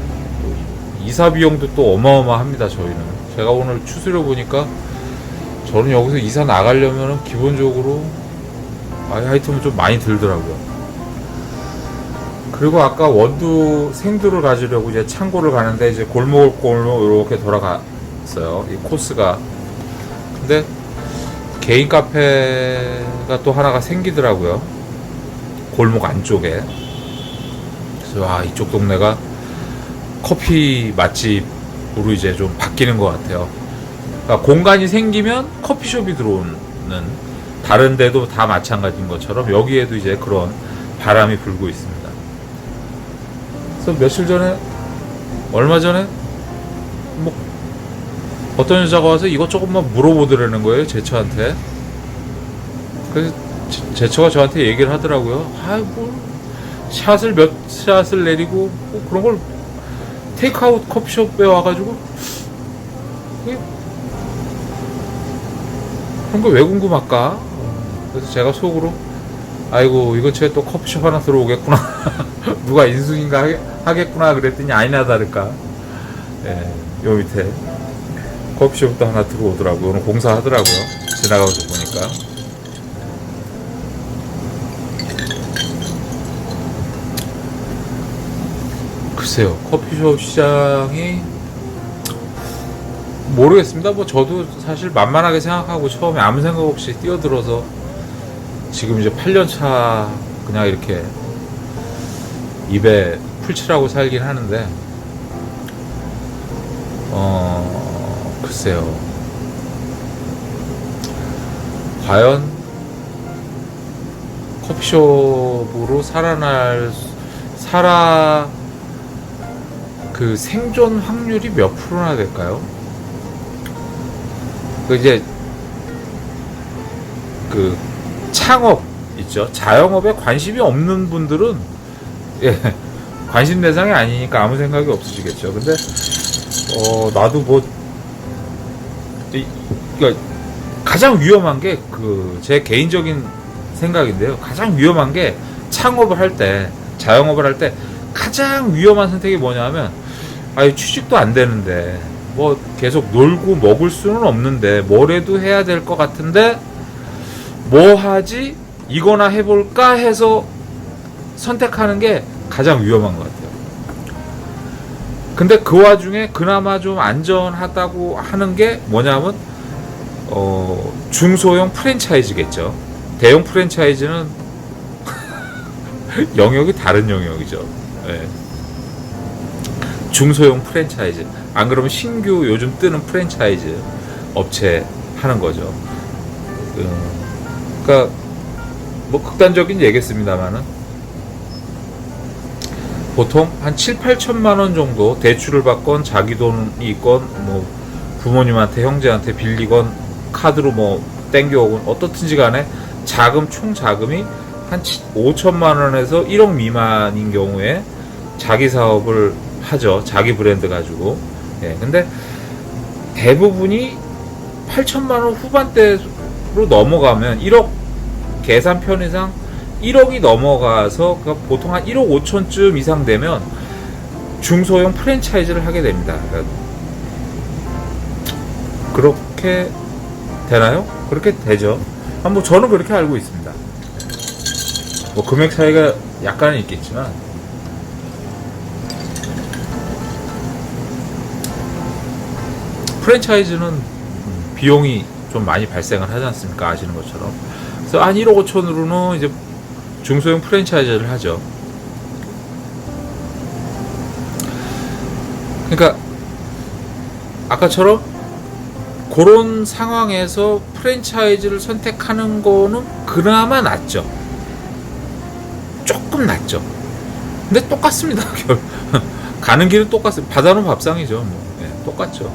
이사 비용도 또 어마어마합니다. 저희는 제가 오늘 추스려 보니까 저는 여기서 이사 나가려면 기본적으로 하여튼 좀 많이 들더라고요. 그리고 아까 원두 생두를 가지려고 이제 창고를 가는데 이제 골목 이렇게 돌아갔어요. 이 코스가. 근데 개인 카페가 또 하나가 생기더라고요. 골목 안쪽에. 그래서 이쪽 동네가 커피 맛집으로 이제 좀 바뀌는 것 같아요. 그러니까 공간이 생기면 커피숍이 들어오는, 다른 데도 다 마찬가지인 것처럼 여기에도 이제 그런 바람이 불고 있습니다. 그래서 며칠 전에, 얼마 전에 뭐 어떤 여자가 와서 이것저것 막 물어보더라는 거예요, 제 처한테. 그래서 제 처가 저한테 얘기를 하더라고요. 뭐 샷을 몇 샷을 내리고 뭐 그런 걸 테이크아웃 커피숍에 와가지고 그런 거 왜 궁금할까? 그래서 제가 속으로 아이고 이거저에 또 커피숍 하나 들어오겠구나 누가 인수인가 하겠구나 그랬더니 아니나 다를까 요 밑에 커피숍도 하나 들어오더라고요. 오늘 공사하더라고요. 지나가면서 보니까. 글쎄요, 커피숍 시장이 모르겠습니다. 뭐 저도 사실 만만하게 생각하고 처음에 아무 생각 없이 뛰어들어서 지금 이제 8년차 그냥 이렇게 입에 풀칠하고 살긴 하는데 글쎄요, 과연 커피숍으로 그 생존 확률이 몇 프로나 될까요? 그 이제 그 창업 있죠. 자영업에 관심이 없는 분들은 관심 대상이 아니니까 아무 생각이 없으시겠죠. 근데 나도 뭐 그러니까 가장 위험한 게 제 개인적인 생각인데요. 가장 위험한 게 창업을 할 때, 자영업을 할 때 가장 위험한 선택이 뭐냐면 취직도 안 되는데 뭐 계속 놀고 먹을 수는 없는데 뭐래도 해야 될 것 같은데 뭐 하지? 이거나 해볼까 해서 선택하는 게 가장 위험한 것 같아요. 근데 그 와중에 그나마 좀 안전하다고 하는 게 뭐냐면 중소형 프랜차이즈겠죠. 대형 프랜차이즈는 영역이 다른 영역이죠. 네. 중소형 프랜차이즈. 안 그러면 신규 요즘 뜨는 프랜차이즈 업체 하는 거죠. 그러니까 뭐 극단적인 얘기겠습니다만은 보통 한 7, 8천만 원 정도 대출을 받건 자기 돈이 있건 뭐 부모님한테 형제한테 빌리건 카드로 뭐 땡겨오건 어떻든지 간에 총 자금이 한 5천만 원에서 1억 미만인 경우에 자기 사업을 하죠. 자기 브랜드 가지고. 근데 대부분이 8천만 원 후반대로 넘어가면 1억 계산 편의상 1억이 넘어가서 그러니까 보통 한 1억 5천쯤 이상 되면 중소형 프랜차이즈를 하게 됩니다. 그렇게 되나요? 그렇게 되죠. 뭐 저는 그렇게 알고 있습니다. 뭐 금액 차이가 약간은 있겠지만 프랜차이즈는 비용이 좀 많이 발생을 하지 않습니까? 아시는 것처럼. 그래서 한 1억 5천으로는 이제 중소형 프랜차이즈를 하죠. 그러니까 아까처럼 그런 상황에서 프랜차이즈를 선택하는 거는 그나마 낫죠. 조금 낫죠. 근데 똑같습니다. 가는 길은 똑같습니다. 바다는 밥상이죠. 뭐. 똑같죠.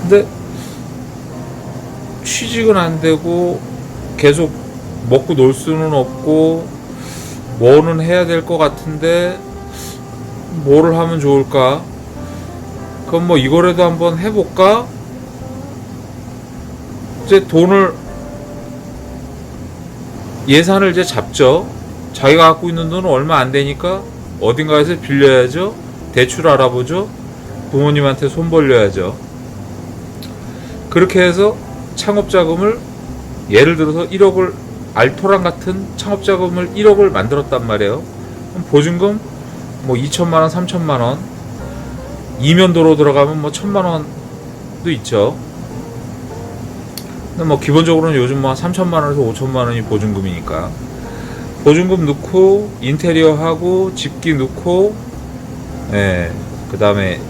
근데 취직은 안 되고 계속 먹고 놀 수는 없고 뭐는 해야 될 것 같은데 뭐를 하면 좋을까? 그럼 뭐 이거라도 한번 해볼까? 이제 돈을 예산을 이제 잡죠. 자기가 갖고 있는 돈은 얼마 안 되니까 어딘가에서 빌려야죠. 대출 알아보죠. 부모님한테 손 벌려야죠. 그렇게 해서 창업자금을 예를 들어서 1억을 알토란 같은 창업자금을 1억을 만들었단 말이에요. 그럼 보증금 뭐 2천만 원, 3천만 원, 이면도로 들어가면 뭐 1,000만 원도 있죠. 근데 뭐 기본적으로는 요즘 뭐 3천만 원에서 5천만 원이 보증금이니까 보증금 넣고 인테리어 하고 집기 넣고 그 다음에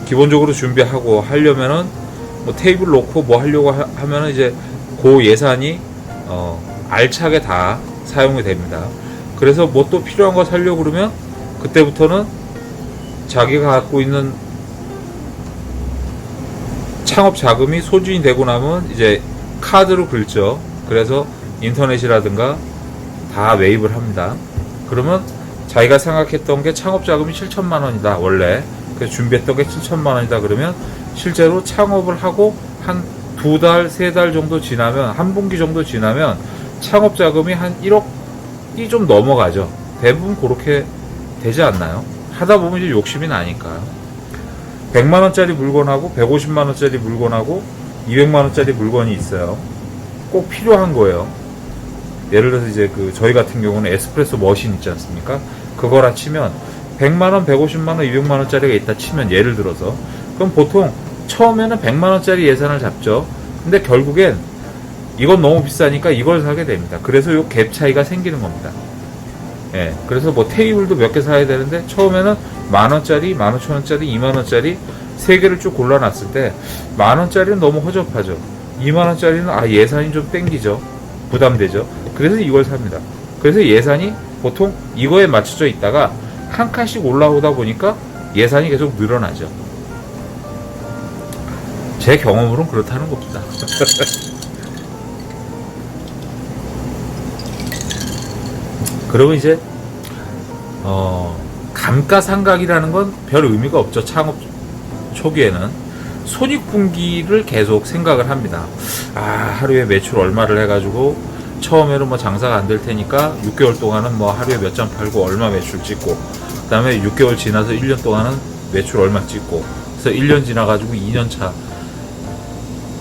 기본적으로 준비하고 하려면은 뭐 테이블 놓고 뭐 하려고 하면은 이제 그 예산이 알차게 다 사용이 됩니다. 그래서 뭐 또 필요한 거 사려고 그러면 그때부터는 자기가 갖고 있는 창업 자금이 소진이 되고 나면 이제 카드로 긁죠. 그래서 인터넷이라든가 다 매입을 합니다. 그러면 자기가 생각했던 게 창업 자금이 7천만 원이다 원래. 그래서 준비했던 게 7천만 원이다 그러면 실제로 창업을 하고 한 2달, 3달 정도 지나면 한 분기 정도 지나면 창업 자금이 한 1억이 좀 넘어가죠. 대부분 그렇게 되지 않나요? 하다 보면 이제 욕심이 나니까 100만 원짜리 물건하고 150만 원짜리 물건하고 200만 원짜리 물건이 있어요. 꼭 필요한 거예요. 예를 들어서 이제 저희 같은 경우는 에스프레소 머신 있지 않습니까? 그거라 치면 100만 원, 150만 원, 200만 원짜리가 있다 치면 예를 들어서 그럼 보통 처음에는 100만 원짜리 예산을 잡죠. 근데 결국엔 이건 너무 비싸니까 이걸 사게 됩니다. 그래서 요 갭 차이가 생기는 겁니다. 그래서 뭐 테이블도 몇 개 사야 되는데 처음에는 만 원짜리, 15,000원짜리, 2만 원짜리 세 개를 쭉 골라놨을 때 만 원짜리는 너무 허접하죠. 2만 원짜리는 예산이 좀 땡기죠. 부담되죠. 그래서 이걸 삽니다. 그래서 예산이 보통 이거에 맞춰져 있다가 한 칸씩 올라오다 보니까 예산이 계속 늘어나죠. 제 경험으로는 그렇다는 겁니다. 그러면 이제 감가상각이라는 건 별 의미가 없죠. 창업 초기에는 손익분기를 계속 생각을 합니다. 하루에 매출 얼마를 해가지고 처음에는 뭐 장사가 안 될 테니까 6개월 동안은 뭐 하루에 몇 장 팔고 얼마 매출 찍고 그 다음에 6개월 지나서 1년 동안은 매출 얼마 찍고 그래서 1년 지나가지고 2년차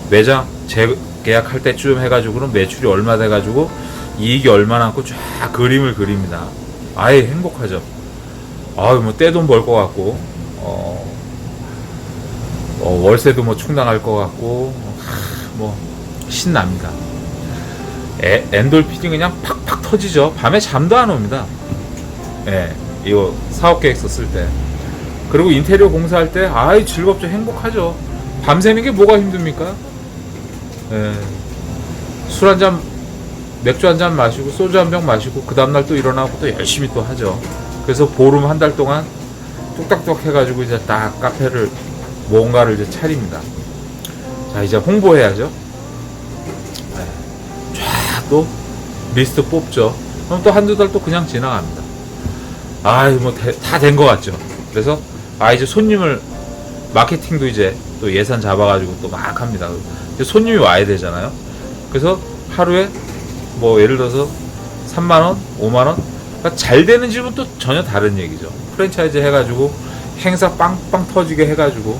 매장 재계약할 때쯤 해가지고는 매출이 얼마 돼가지고 이익이 얼마 남고 쫙 그림을 그립니다. 아예 행복하죠. 뭐 떼돈 벌 것 같고 월세도 뭐 충당할 것 같고 뭐 신납니다. 엔돌핀이 그냥 팍팍 터지죠. 밤에 잠도 안 옵니다. 이거 사업계획 썼을 때. 그리고 인테리어 공사할 때 즐겁죠. 행복하죠. 밤새는 게 뭐가 힘듭니까? 술 한 잔, 맥주 한 잔 마시고 소주 한 병 마시고 그 다음날 또 일어나고 또 열심히 또 하죠. 그래서 보름 한 달 동안 뚝딱뚝 해가지고 이제 딱 카페를 뭔가를 이제 차립니다. 자, 이제 홍보해야죠. 쫙 또 리스트 뽑죠. 그럼 또 한두 달 또 그냥 지나갑니다. 뭐 다 된 것 같죠. 그래서 이제 손님을 마케팅도 이제 또 예산 잡아가지고 또 막 합니다. 이제 손님이 와야 되잖아요. 그래서 하루에 뭐 예를 들어서 3만원, 5만원 그러니까 잘 되는 집은 또 전혀 다른 얘기죠. 프랜차이즈 해가지고 행사 빵빵 터지게 해가지고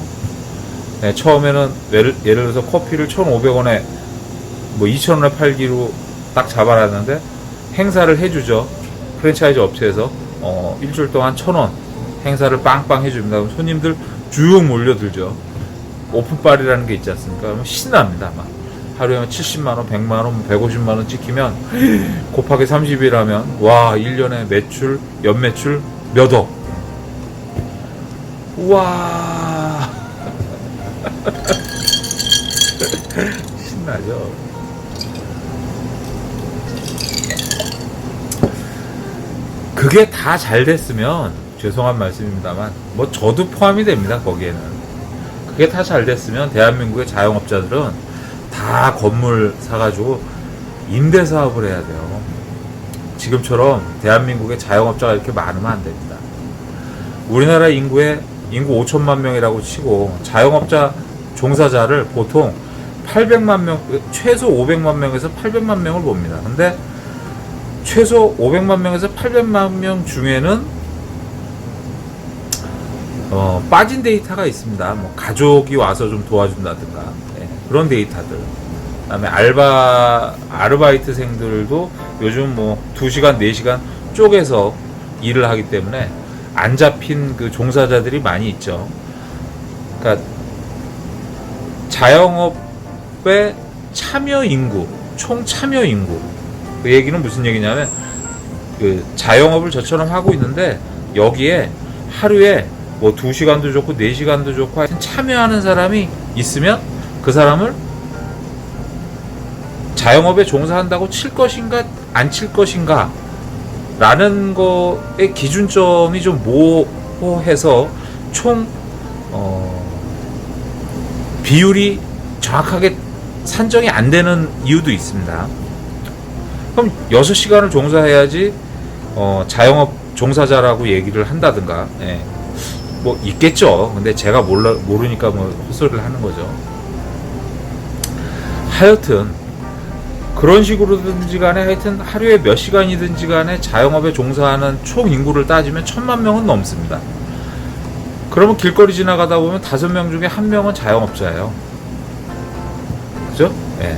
처음에는 예를 들어서 커피를 1,500원에 뭐 2,000원에 팔기로 딱 잡아놨는데 행사를 해주죠. 프랜차이즈 업체에서 일주일 동안 1,000원 행사를 빵빵 해줍니다. 그럼 손님들 쭉 몰려들죠. 오픈빨이라는 게 있지 않습니까? 그러면 신납니다. 막 하루에 70만원, 100만원, 150만원 찍히면 곱하기 30이라면 와 1년에 매출, 연매출 몇억. 우와 신나죠. 그게 다 잘 됐으면 죄송한 말씀입니다만 뭐 저도 포함이 됩니다. 거기에는 그게 다 잘 됐으면 대한민국의 자영업자들은 다 건물 사가지고 임대사업을 해야 돼요. 지금처럼 대한민국의 자영업자가 이렇게 많으면 안 됩니다. 우리나라 인구의 인구 5천만 명이라고 치고 자영업자 종사자를 보통 800만 명, 최소 500만 명에서 800만 명을 봅니다. 근데 최소 500만 명에서 800만 명 중에는 빠진 데이터가 있습니다. 뭐 가족이 와서 좀 도와준다든가 그런 데이터들. 그다음에 아르바이트생들도 요즘 뭐 2시간, 4시간 쪼개서 일을 하기 때문에 안 잡힌 그 종사자들이 많이 있죠. 그러니까 자영업의 참여 인구, 총 참여 인구. 그 얘기는 무슨 얘기냐면 그 자영업을 저처럼 하고 있는데 여기에 하루에 뭐 2시간도 좋고 4시간도 좋고 하여튼 참여하는 사람이 있으면 그 사람을 자영업에 종사한다고 칠 것인가 안 칠 것인가 라는 거의 기준점이 좀 모호해서 총 비율이 정확하게 산정이 안 되는 이유도 있습니다. 그럼 6시간을 종사해야지 자영업 종사자라고 얘기를 한다든가 뭐 있겠죠. 근데 제가 모르니까 뭐 헛소리를 하는 거죠. 하여튼 그런 식으로든지 간에 하여튼 하루에 몇 시간이든지 간에 자영업에 종사하는 총 인구를 따지면 1000만 명은 넘습니다. 그러면 길거리 지나가다 보면 5명 중에 1명은 자영업자예요. 그죠? 예.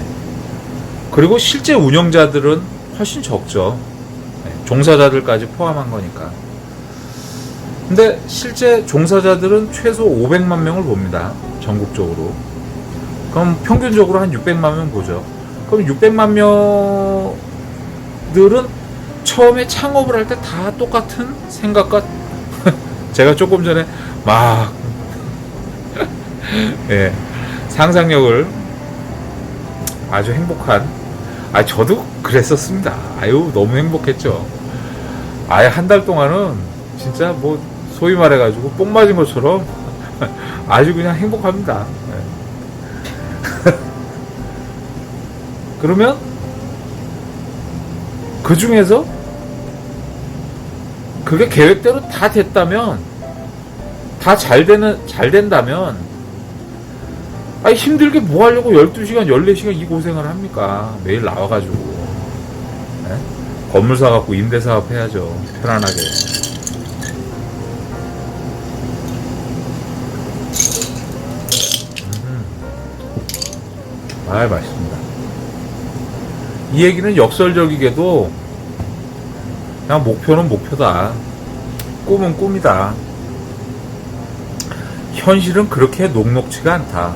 그리고 실제 운영자들은 훨씬 적죠. 종사자들까지 포함한 거니까. 근데 실제 종사자들은 최소 500만 명을 봅니다. 전국적으로. 그럼 평균적으로 한 600만 명 보죠. 그럼 600만 명들은 처음에 창업을 할 때 다 똑같은 생각과 제가 조금 전에 막 예, 상상력을 아주 행복한 저도 그랬었습니다. 아유 너무 행복했죠. 아예 한 달 동안은 진짜 뭐 소위 말해가지고 뽕 맞은 것처럼 아주 그냥 행복합니다. 그러면 그 중에서 그게 계획대로 다 됐다면 다 잘 된다면 힘들게 뭐 하려고 12시간 14시간 이 고생을 합니까? 매일 나와가지고 건물 사갖고 임대 사업 해야죠. 편안하게. 맛있습니다. 이 얘기는 역설적이게도 그냥 목표는 목표다. 꿈은 꿈이다. 현실은 그렇게 녹록지가 않다.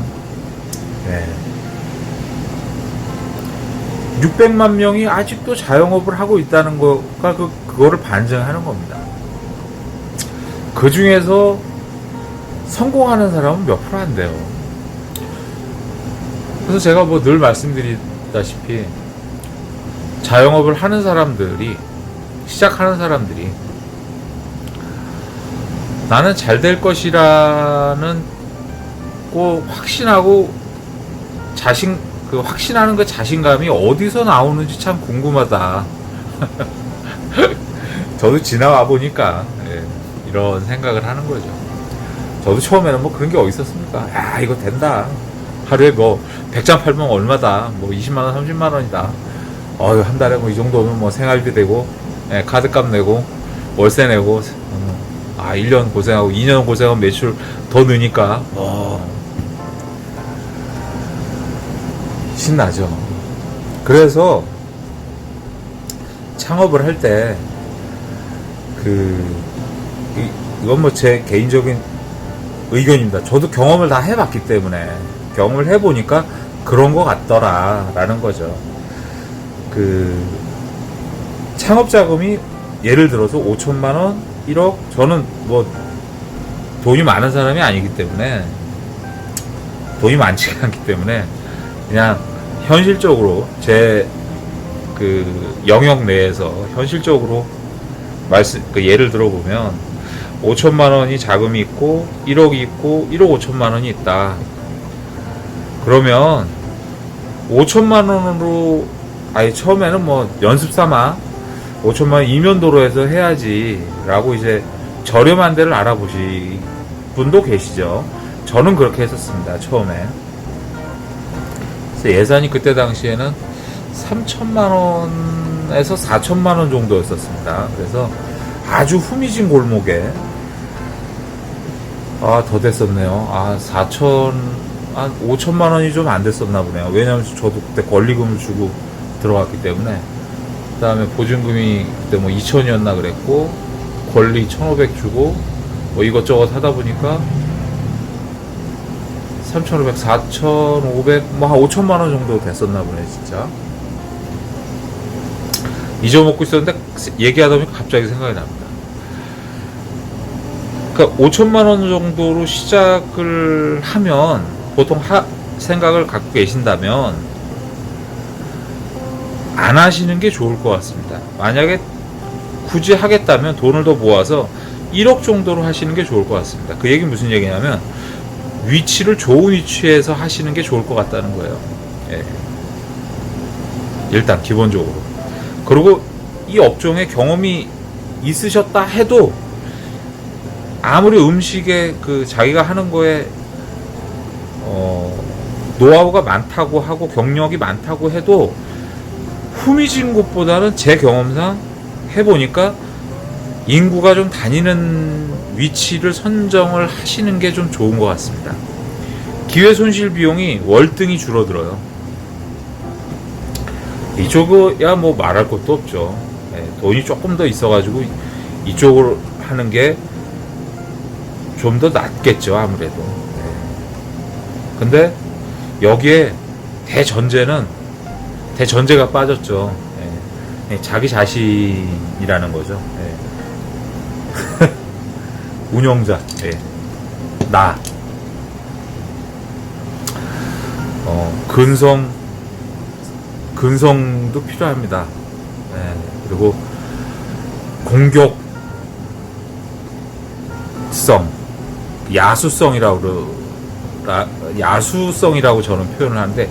600만 명이 아직도 자영업을 하고 있다는 거가 그거를 반증하는 겁니다. 그 중에서 성공하는 사람은 몇 프로 안 돼요. 그래서 제가 뭐 늘 말씀드리다시피 자영업을 하는 사람들이 시작하는 사람들이 나는 잘 될 것이라는 꼭 확신하고 확신하는 그 자신감이 어디서 나오는지 참 궁금하다. 저도 지나와 보니까 이런 생각을 하는 거죠. 저도 처음에는 뭐 그런 게 어디 있었습니까? 야 이거 된다. 하루에 뭐 100장 팔면 얼마다. 뭐 20만원 30만원이다. 한 달에 뭐 이 정도면 뭐 생활비 되고 카드값 내고 월세 내고 1년 고생하고 2년 고생하면 매출 더 느니까 신나죠. 그래서 창업을 할 때 이건 뭐 제 개인적인 의견입니다. 저도 경험을 다 해봤기 때문에 경험을 해보니까 그런 것 같더라 라는 거죠. 창업 자금이 예를 들어서 5천만원 1억 저는 뭐 돈이 많은 사람이 아니기 때문에 돈이 많지가 않기 때문에 그냥 현실적으로 제 영역 내에서 현실적으로 예를 들어보면 5천만원이 자금이 있고 1억이 있고 1억 5천만원이 있다. 그러면 5천만원으로 처음에는 뭐 연습 삼아 5천만원 이면도로 해서 해야지 라고 이제 저렴한 데를 알아보시고 분도 계시죠. 저는 그렇게 했었습니다. 처음에. 그래서 예산이 그때 당시에는 3천만 원에서 4천만 원 정도였었습니다. 그래서 아주 후미진 골목에 더 됐었네요. 5천만 원이 좀 안 됐었나 보네요. 왜냐면 저도 그때 권리금을 주고 들어갔기 때문에. 그 다음에 보증금이 그때 뭐 2천이었나 그랬고, 권리 1,500 주고, 뭐 이것저것 하다 보니까 3,500, 4,500, 뭐 한 5천만 원 정도 됐었나 보네, 진짜. 잊어먹고 있었는데, 얘기하다 보니까 갑자기 생각이 납니다. 그러니까 5천만 원 정도로 시작을 하면, 보통 생각을 갖고 계신다면, 안 하시는 게 좋을 것 같습니다. 만약에 굳이 하겠다면 돈을 더 모아서 1억 정도로 하시는 게 좋을 것 같습니다. 그 얘기는 무슨 얘기냐면, 위치를 좋은 위치에서 하시는 게 좋을 것 같다는 거예요. 예. 일단 기본적으로. 그리고 이 업종에 경험이 있으셨다 해도 아무리 음식에 자기가 하는 거에 노하우가 많다고 하고 경력이 많다고 해도 후미진 곳보다는 제 경험상 해보니까 인구가 좀 다니는 위치를 선정을 하시는 게 좀 좋은 것 같습니다. 기회 손실 비용이 월등히 줄어들어요. 이쪽이야 뭐 말할 것도 없죠. 돈이 조금 더 있어가지고 이쪽으로 하는 게 좀 더 낫겠죠, 아무래도. 근데 여기에 대전제가 빠졌죠. 자기 자신이라는 거죠. 운영자, 나. 근성도 필요합니다. 그리고 공격성, 야수성이라고 저는 표현을 하는데,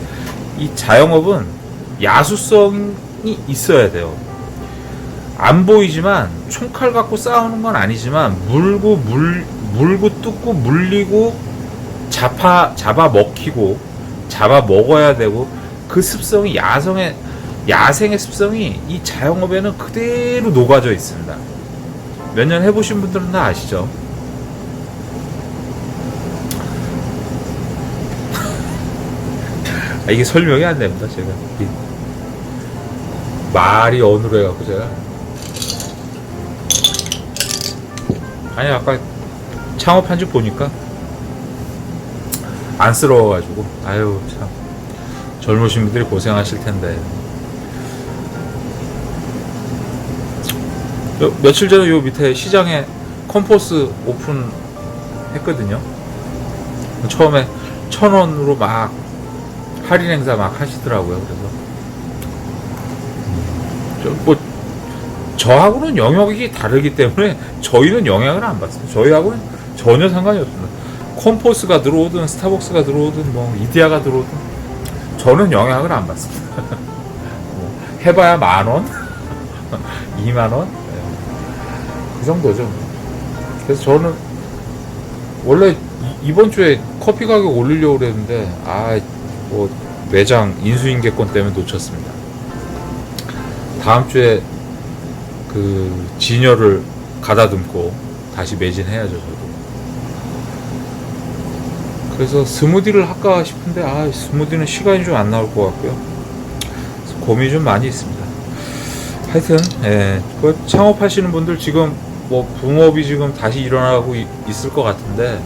이 자영업은 야수성이 있어야 돼요. 안 보이지만 총칼 갖고 싸우는 건 아니지만 물고 뜯고 물리고 잡아 먹히고 잡아 먹어야 되고, 그 습성이 야생의 습성이 이 자영업에는 그대로 녹아져 있습니다. 몇 년 해보신 분들은 다 아시죠? 이게 설명이 안 됩니다. 제가 말이 어느로 해갖고 제가 아까 창업한 지 보니까 안쓰러워가지고 아유 참 젊으신 분들이 고생하실 텐데. 며칠 전에 요 밑에 시장에 컴포스 오픈 했거든요. 처음에 1,000원으로 막 할인 행사 막 하시더라고요. 그래서 저하고는 영역이 다르기 때문에 저희는 영향을 안 받습니다. 저희하고는 전혀 상관이 없습니다. 컴포스가 들어오든 스타벅스가 들어오든 뭐 이디야가 들어오든 저는 영향을 안 받습니다. 해봐야 10,000원, 20,000원 그 정도죠. 그래서 저는 원래 이번 주에 커피 가격 올리려고 그랬는데 매장 인수인계권 때문에 놓쳤습니다. 다음 주에 진열을 가다듬고 다시 매진해야죠, 저도. 그래서 스무디를 할까 싶은데 스무디는 시간이 좀 안 나올 것 같고요. 그래서 고민이 좀 많이 있습니다. 하여튼 창업하시는 분들 지금 뭐 붐업이 지금 다시 일어나고 있을 것 같은데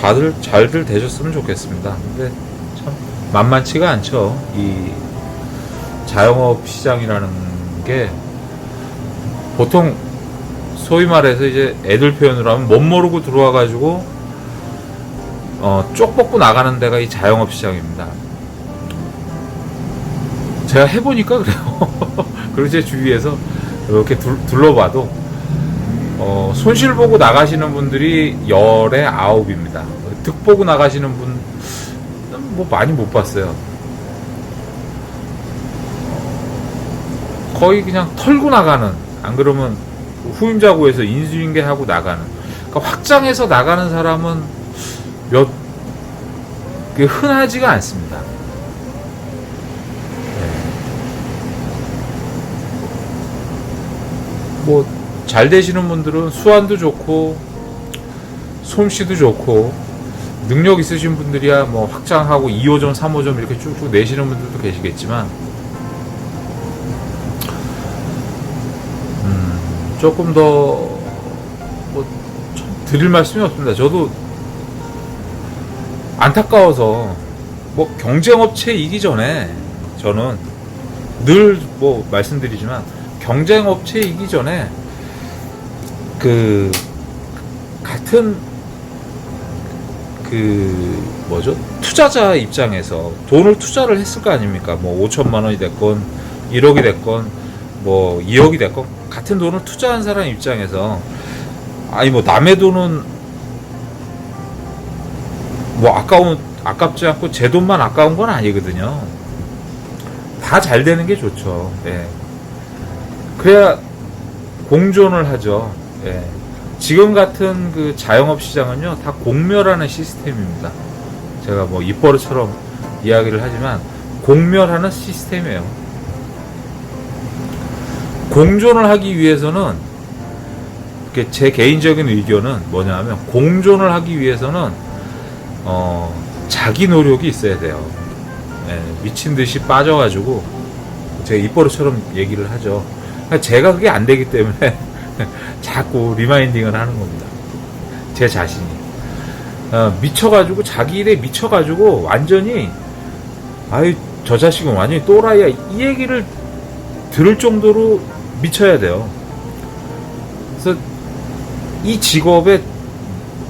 다들 잘들 되셨으면 좋겠습니다. 근데 참 만만치가 않죠. 이 자영업 시장이라는 게 보통 소위 말해서 이제 애들 표현으로 하면 멋 모르고 들어와가지고 쪽 벗고 나가는 데가 이 자영업 시장입니다. 제가 해보니까 그래요. 그리고 제 주위에서 이렇게 둘러봐도 손실 보고 나가시는 분들이 10에 9입니다. 득 보고 나가시는 분은 뭐 많이 못 봤어요. 거의 그냥 털고 나가는, 안 그러면 후임자구에서 인수인계하고 나가는, 그러니까 확장해서 나가는 사람은 그게 흔하지가 않습니다. 뭐 잘 되시는 분들은 수완도 좋고 솜씨도 좋고 능력 있으신 분들이야 뭐 확장하고 2호점 3호점 이렇게 쭉쭉 내시는 분들도 계시겠지만, 조금 더 뭐 드릴 말씀이 없습니다. 저도 안타까워서 뭐 경쟁업체이기 전에, 저는 늘 뭐 말씀드리지만 경쟁업체이기 전에 그 같은 그 뭐죠, 투자자 입장에서 돈을 투자를 했을 거 아닙니까? 뭐 5천만 원이 됐건 1억이 됐건 뭐 2억이 됐건 같은 돈을 투자한 사람 입장에서, 아니 뭐 남의 돈은 뭐 아깝지 않고 제 돈만 아까운 건 아니거든요. 다 잘 되는 게 좋죠. 예. 그래야 공존을 하죠. 예. 지금 같은 그 자영업 시장은요, 다 공멸하는 시스템입니다. 제가 뭐 입버릇처럼 이야기를 하지만 공멸하는 시스템이에요. 공존을 하기 위해서는, 제 개인적인 의견은 뭐냐면, 공존을 하기 위해서는 자기 노력이 있어야 돼요. 예, 미친 듯이 빠져가지고 제가 입버릇처럼 얘기를 하죠. 제가 그게 안 되기 때문에 자꾸 리마인딩을 하는 겁니다. 제 자신이 미쳐가지고, 자기 일에 미쳐가지고 완전히, 아유 저 자식은 완전히 또라이야, 이 얘기를 들을 정도로 미쳐야 돼요. 그래서 이 직업에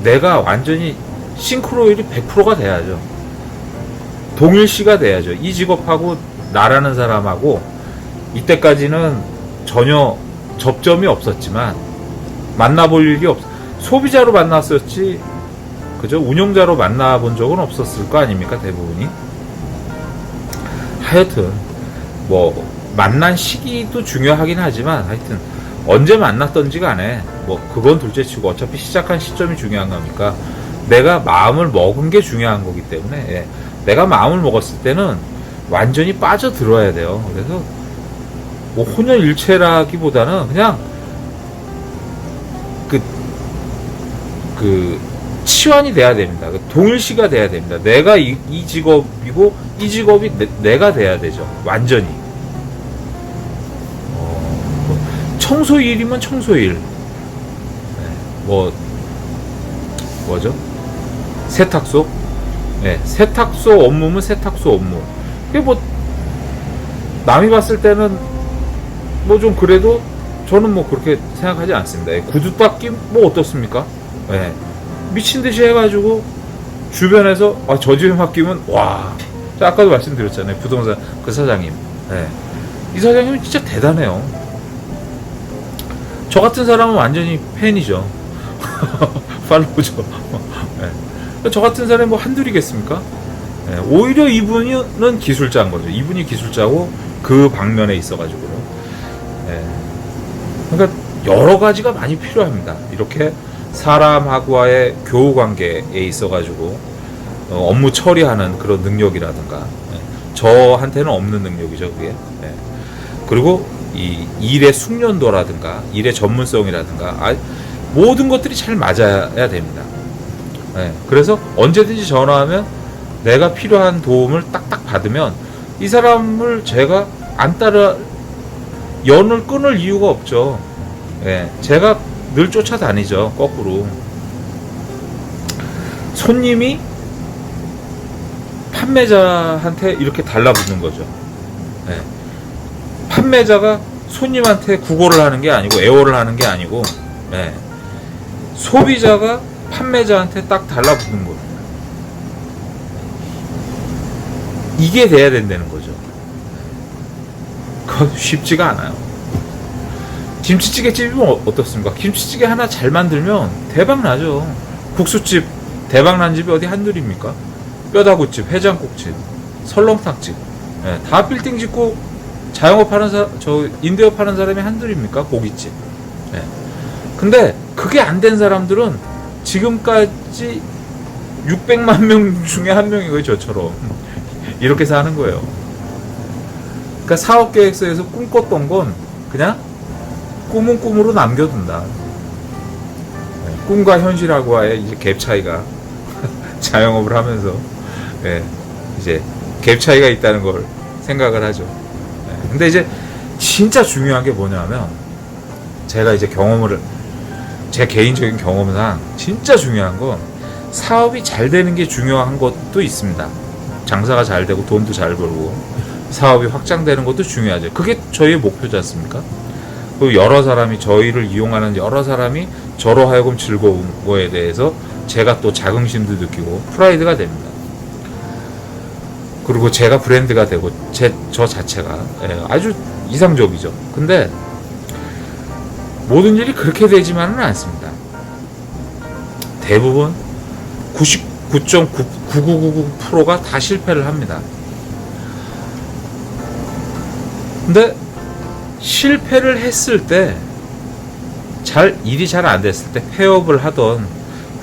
내가 완전히 싱크로율이 100%가 돼야죠. 동일시가 돼야죠. 이 직업하고 나라는 사람하고 이때까지는 전혀 접점이 없었지만, 만나볼 일이 소비자로 만났었지, 그죠? 운용자로 만나본 적은 없었을 거 아닙니까, 대부분이. 하여튼 뭐 만난 시기도 중요하긴 하지만, 하여튼 언제 만났던지 간에 뭐 그건 둘째치고 어차피 시작한 시점이 중요한 거니까 내가 마음을 먹은 게 중요한 거기 때문에, 예. 내가 마음을 먹었을 때는 완전히 빠져들어야 돼요. 그래서 뭐 혼연일체라기보다는 그냥 그 치환이 돼야 됩니다. 동일시가 돼야 됩니다. 내가 이 직업이고 이 직업이 내가 돼야 되죠. 완전히. 청소일이면 청소일. 네, 뭐죠? 세탁소? 네, 세탁소 업무면 세탁소 업무. 그게 뭐 남이 봤을 때는 뭐 좀 그래도 저는 뭐 그렇게 생각하지 않습니다. 구두 닦기 뭐 어떻습니까? 네, 미친 듯이 해가지고 주변에서 저 집에 맡기면 와, 아까도 말씀드렸잖아요. 부동산 그 사장님. 네, 이 사장님은 진짜 대단해요. 저 같은 사람은 완전히 팬이죠. 팔로우죠. 네. 저 같은 사람이 뭐 한둘이겠습니까? 네. 오히려 이분은 기술자인 거죠. 이분이 기술자고 그 방면에 있어가지고요. 네. 그러니까 여러 가지가 많이 필요합니다. 이렇게 사람하고의 교우 관계에 있어가지고 업무 처리하는 그런 능력이라든가, 네. 저한테는 없는 능력이죠, 그게. 네. 그리고 이 일의 숙련도라든가 일의 전문성이라든가, 모든 것들이 잘 맞아야 됩니다. 네, 그래서 언제든지 전화하면 내가 필요한 도움을 딱딱 받으면 이 사람을 제가 안 따라 연을 끊을 이유가 없죠. 네, 제가 늘 쫓아다니죠. 거꾸로 손님이 판매자한테 이렇게 달라붙는 거죠. 네. 판매자가 손님한테 구걸을 하는 게 아니고 애호를 하는 게 아니고, 네. 소비자가 판매자한테 딱 달라붙는 거예요. 이게 돼야 된다는 거죠. 그건 쉽지가 않아요. 김치찌개집이면 어떻습니까? 김치찌개 하나 잘 만들면 대박 나죠. 국수집 대박 난 집이 어디 한둘입니까? 뼈다구집, 해장국집, 설렁탕집, 네, 다 빌딩 짓고 자영업 하는 인대업 하는 사람이 한둘입니까? 고깃집. 네. 근데 그게 안 된 사람들은 지금까지 600만 명 중에 한 명이고요, 저처럼. 이렇게 사는 거예요. 그러니까 사업계획서에서 꿈꿨던 건 그냥 꿈은 꿈으로 남겨둔다. 꿈과 현실하고의 이제 갭 차이가 자영업을 하면서 이제 갭 차이가 있다는 걸 생각을 하죠. 근데 이제 진짜 중요한 게 뭐냐면 제가 이제 제 개인적인 경험상 진짜 중요한 건 사업이 잘 되는 게 중요한 것도 있습니다. 장사가 잘 되고 돈도 잘 벌고 사업이 확장되는 것도 중요하죠. 그게 저희의 목표지 않습니까? 그리고 여러 사람이 저희를 이용하는 여러 사람이 저로 하여금 즐거운 거에 대해서 제가 또 자긍심도 느끼고 프라이드가 됩니다. 그리고 제가 브랜드가 되고 저 자체가 아주 이상적이죠. 근데 모든 일이 그렇게 되지만은 않습니다. 대부분 99.9999%가 다 실패를 합니다. 근데 실패를 했을 때 일이 잘 안 됐을 때 폐업을 하던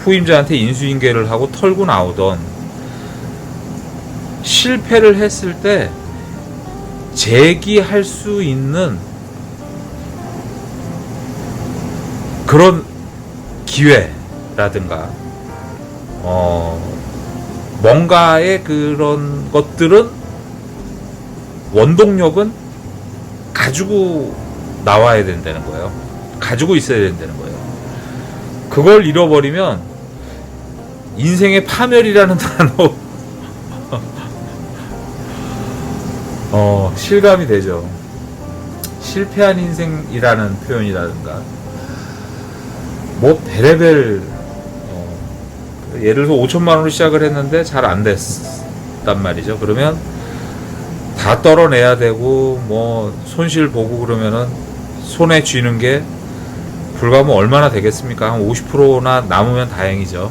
후임자한테 인수인계를 하고 털고 나오던 실패를 했을 때 재기할 수 있는 그런 기회라든가 뭔가의 그런 것들은 원동력은 가지고 나와야 된다는 거예요. 가지고 있어야 된다는 거예요. 그걸 잃어버리면 인생의 파멸이라는 단어 실감이 되죠. 실패한 인생이라는 표현이라든가 뭐 베레벨 예를 들어서 5천만 원으로 시작을 했는데 잘 안 됐단 말이죠. 그러면 다 떨어내야 되고 뭐 손실 보고 그러면은 손에 쥐는 게 불과 뭐 얼마나 되겠습니까? 한 50%나 남으면 다행이죠.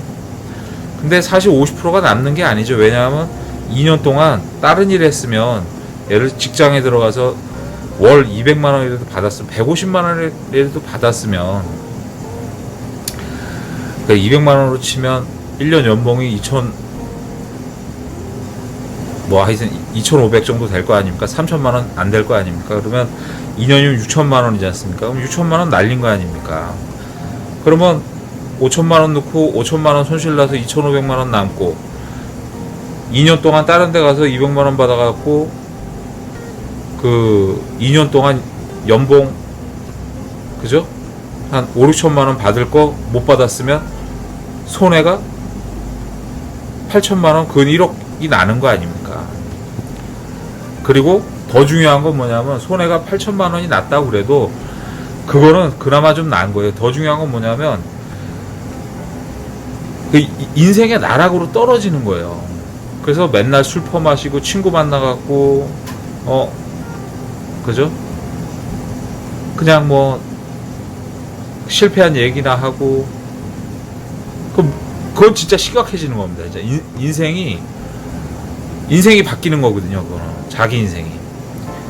근데 사실 50%가 남는 게 아니죠. 왜냐하면 2년 동안 다른 일 했으면 예를 들어 직장에 들어가서 월 200만 원이라도 받았으면 150만 원이라도 받았으면 그러니까 200만 원으로 치면 1년 연봉이 2,500 정도 될 거 아닙니까? 3천만 원 안 될 거 아닙니까? 그러면 2년이면 6천만 원이지 않습니까? 그럼 6천만 원 날린 거 아닙니까? 그러면 5천만 원 넣고 5천만 원 손실 나서 2,500만 원 남고 2년 동안 다른 데 가서 200만 원 받아갖고 그 2년 동안 연봉 그죠? 한 5, 6천만 원 받을 거 못 받았으면 손해가 8천만 원, 근 1억이 나는 거 아닙니까? 그리고 더 중요한 건 뭐냐면 손해가 8천만 원이 났다고 그래도 그거는 그나마 좀 나은 거예요. 더 중요한 건 뭐냐면 그 인생의 나락으로 떨어지는 거예요. 그래서 맨날 술 퍼마시고 친구 만나갖고 그죠? 그냥 뭐 실패한 얘기나 하고 그건 진짜 심각해지는 겁니다. 이제 인생이 바뀌는 거거든요. 그거는 자기 인생이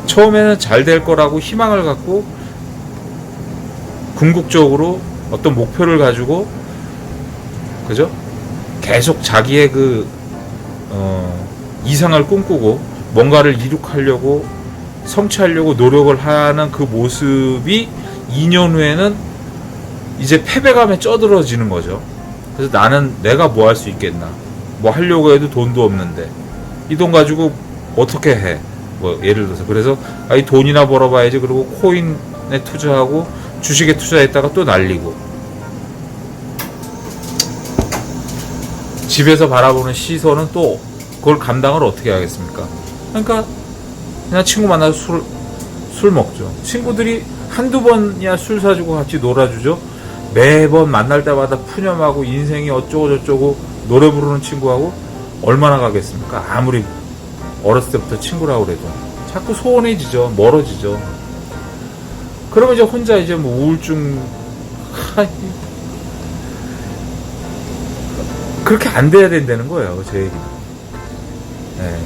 처음에는 잘 될 거라고 희망을 갖고 궁극적으로 어떤 목표를 가지고 그죠? 계속 자기의 그 이상을 꿈꾸고 뭔가를 이룩하려고 성취하려고 노력을 하는 그 모습이 2년 후에는 이제 패배감에 쩌들어지는 거죠. 그래서 나는 내가 뭐 할 수 있겠나? 뭐 하려고 해도 돈도 없는데 이 돈 가지고 어떻게 해? 뭐 예를 들어서 그래서 이 돈이나 벌어봐야지. 그리고 코인에 투자하고 주식에 투자했다가 또 날리고 집에서 바라보는 시선은 또 그걸 감당을 어떻게 하겠습니까? 그러니까 그냥 친구 만나서 술 먹죠. 친구들이 한두 번이야 술 사주고 같이 놀아주죠. 매번 만날 때마다 푸념하고 인생이 어쩌고 저쩌고 노래 부르는 친구하고 얼마나 가겠습니까? 아무리 어렸을 때부터 친구라고 그래도 자꾸 소원해지죠. 멀어지죠. 그러면 이제 혼자 이제 뭐 우울증 그렇게 안 돼야 된다는 거예요. 제 얘기는. 네.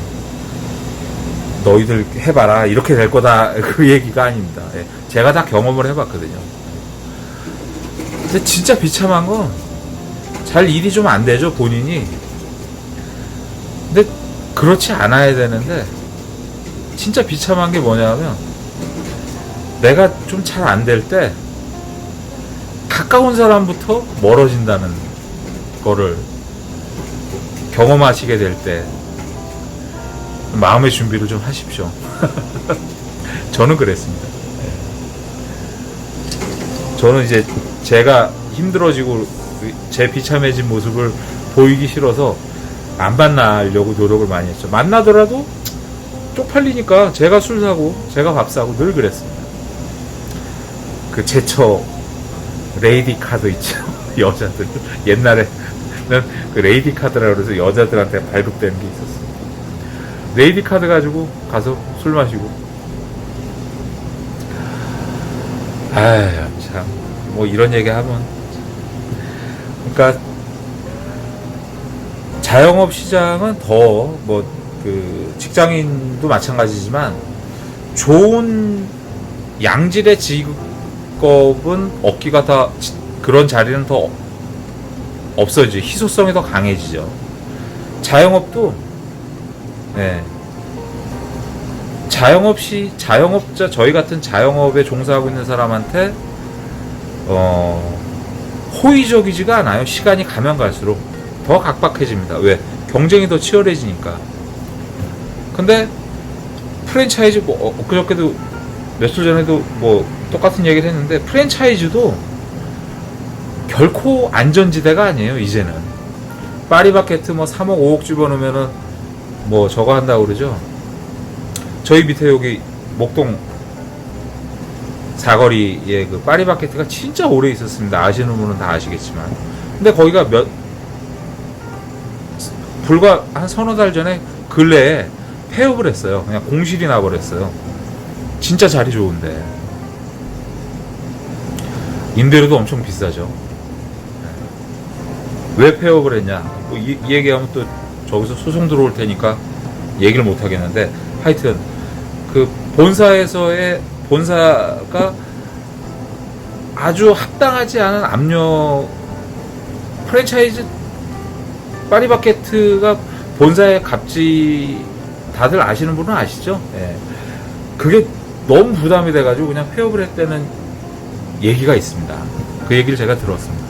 너희들 해봐라 이렇게 될 거다 그 얘기가 아닙니다. 제가 다 경험을 해봤거든요. 근데 진짜 비참한 건 잘 일이 좀 안 되죠, 본인이. 근데 그렇지 않아야 되는데 진짜 비참한 게 뭐냐면 내가 좀 잘 안 될 때 가까운 사람부터 멀어진다는 거를 경험하시게 될 때 마음의 준비를 좀 하십시오. 저는 그랬습니다. 저는 이제 제가 힘들어지고 제 비참해진 모습을 보이기 싫어서 안 만나려고 노력을 많이 했죠. 만나더라도 쪽팔리니까 제가 술 사고 제가 밥 사고 늘 그랬습니다. 그 제처 레이디 카드 있죠. 여자들 옛날에는 그 레이디 카드라 그래서 여자들한테 발급되는 게 있었어요. 레이디 카드 가지고 가서 술 마시고. 아유 참 뭐 이런 얘기 하면, 그러니까 자영업 시장은 더 뭐 그 직장인도 마찬가지지만 좋은 양질의 직업은 얻기가 다 그런 자리는 더 없어지죠. 희소성이 더 강해지죠. 자영업도 자영업자 저희 같은 자영업에 종사하고 있는 사람한테 호의적이지가 않아요. 시간이 가면 갈수록 더 각박해집니다. 왜? 경쟁이 더 치열해지니까. 근데 프랜차이즈 뭐 엊그저께도 며칠 전에도 뭐 똑같은 얘기를 했는데 프랜차이즈도 결코 안전지대가 아니에요. 이제는 파리바게트 뭐 3억 5억 집어넣으면은 뭐 저거 한다고 그러죠. 저희 밑에 여기 목동 사거리에 그 파리바게트가 진짜 오래 있었습니다. 아시는 분은 다 아시겠지만. 근데 거기가 불과 한 서너 달 전에 근래에 폐업을 했어요. 그냥 공실이 나버렸어요. 진짜 자리 좋은데. 임대료도 엄청 비싸죠. 왜 폐업을 했냐? 뭐 이 얘기하면 또 저기서 소송 들어올 테니까 얘기를 못 하겠는데, 하여튼 그 본사가 아주 합당하지 않은 압력, 프랜차이즈 파리바게트가 본사의 값지 다들 아시는 분은 아시죠? 예. 그게 너무 부담이 돼가지고 그냥 폐업을 했다는 얘기가 있습니다. 그 얘기를 제가 들었습니다.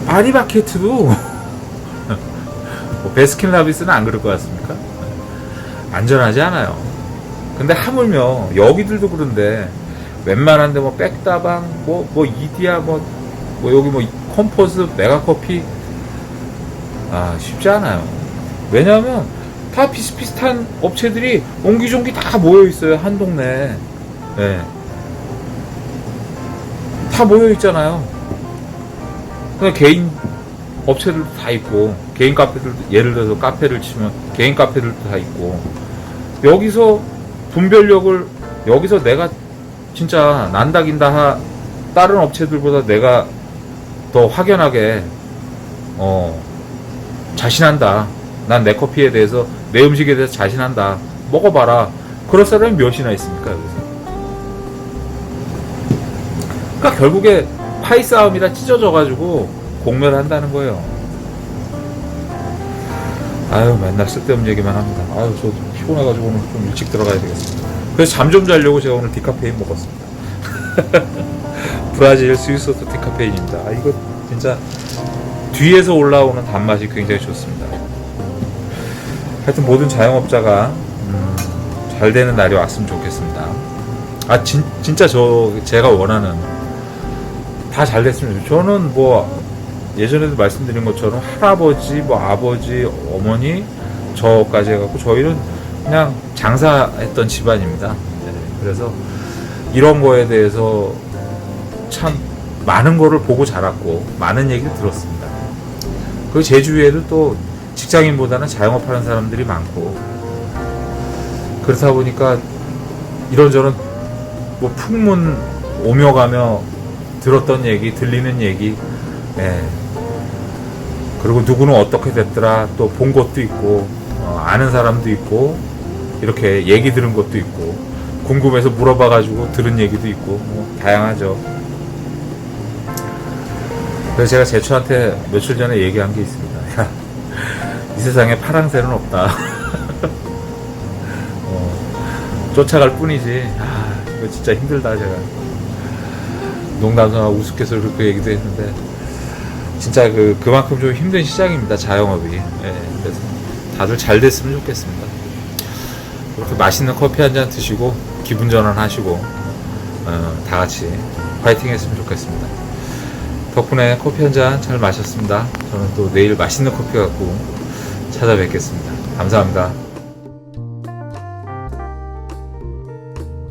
파리바게트도 뭐 베스킨라빈스는 안 그럴 것 같습니까? 안전하지 않아요. 근데 하물며 여기들도 그런데 웬만한데 뭐 백다방 뭐 이디야 뭐 여기 뭐 컴포즈 메가커피 쉽지 않아요. 왜냐하면 다 비슷비슷한 업체들이 옹기종기 다 모여 있어요. 한 동네에. 네. 다 모여 있잖아요. 그냥 개인 업체들도 다 있고, 개인 카페들도, 예를 들어서 카페를 치면 개인 카페들도 다 있고, 여기서 분별력을, 여기서 내가 진짜 난다긴다 다른 업체들보다 내가 더 확연하게 자신한다. 난 내 커피에 대해서, 내 음식에 대해서 자신한다. 먹어봐라. 그럴 사람이 몇이나 있습니까, 여기서? 그러니까 결국에 파이 싸움이라 찢어져가지고 공멸을 한다는 거예요. 아유, 맨날 쓸데없는 얘기만 합니다. 아유, 저 피곤해가지고 오늘 좀 일찍 들어가야 되겠습니다. 그래서 잠 좀 자려고 제가 오늘 디카페인 먹었습니다. 브라질 스위스호트 디카페인입니다. 이거 진짜 뒤에서 올라오는 단맛이 굉장히 좋습니다. 하여튼 모든 자영업자가 잘 되는 날이 왔으면 좋겠습니다. 진짜 제가 원하는 다 잘 됐으면 좋겠어요. 저는 뭐 예전에도 말씀드린 것처럼 할아버지, 뭐 아버지, 어머니 저까지 해갖고 저희는 그냥 장사했던 집안입니다. 네, 그래서 이런 거에 대해서 참 많은 거를 보고 자랐고 많은 얘기를 들었습니다. 그 제 주위에도 또 직장인보다는 자영업하는 사람들이 많고, 그렇다 보니까 이런저런 뭐 풍문 오며 가며 들었던 얘기, 들리는 얘기, 그리고 누구는 어떻게 됐더라, 또 본 것도 있고, 아는 사람도 있고, 이렇게 얘기 들은 것도 있고, 궁금해서 물어봐가지고 들은 얘기도 있고, 뭐 다양하죠. 그래서 제가 제초한테 며칠 전에 얘기한 게 있습니다. 야, 이 세상에 파랑새는 없다. 쫓아갈 뿐이지. 이거 진짜 힘들다, 제가. 농담삼아 우스갯소리 그렇게 얘기도 했는데, 진짜 그만큼 좀 힘든 시장입니다, 자영업이. 예, 그래서 다들 잘 됐으면 좋겠습니다. 이렇게 맛있는 커피 한 잔 드시고, 기분 전환하시고, 다 같이 파이팅 했으면 좋겠습니다. 덕분에 커피 한 잔 잘 마셨습니다. 저는 또 내일 맛있는 커피 갖고 찾아뵙겠습니다. 감사합니다.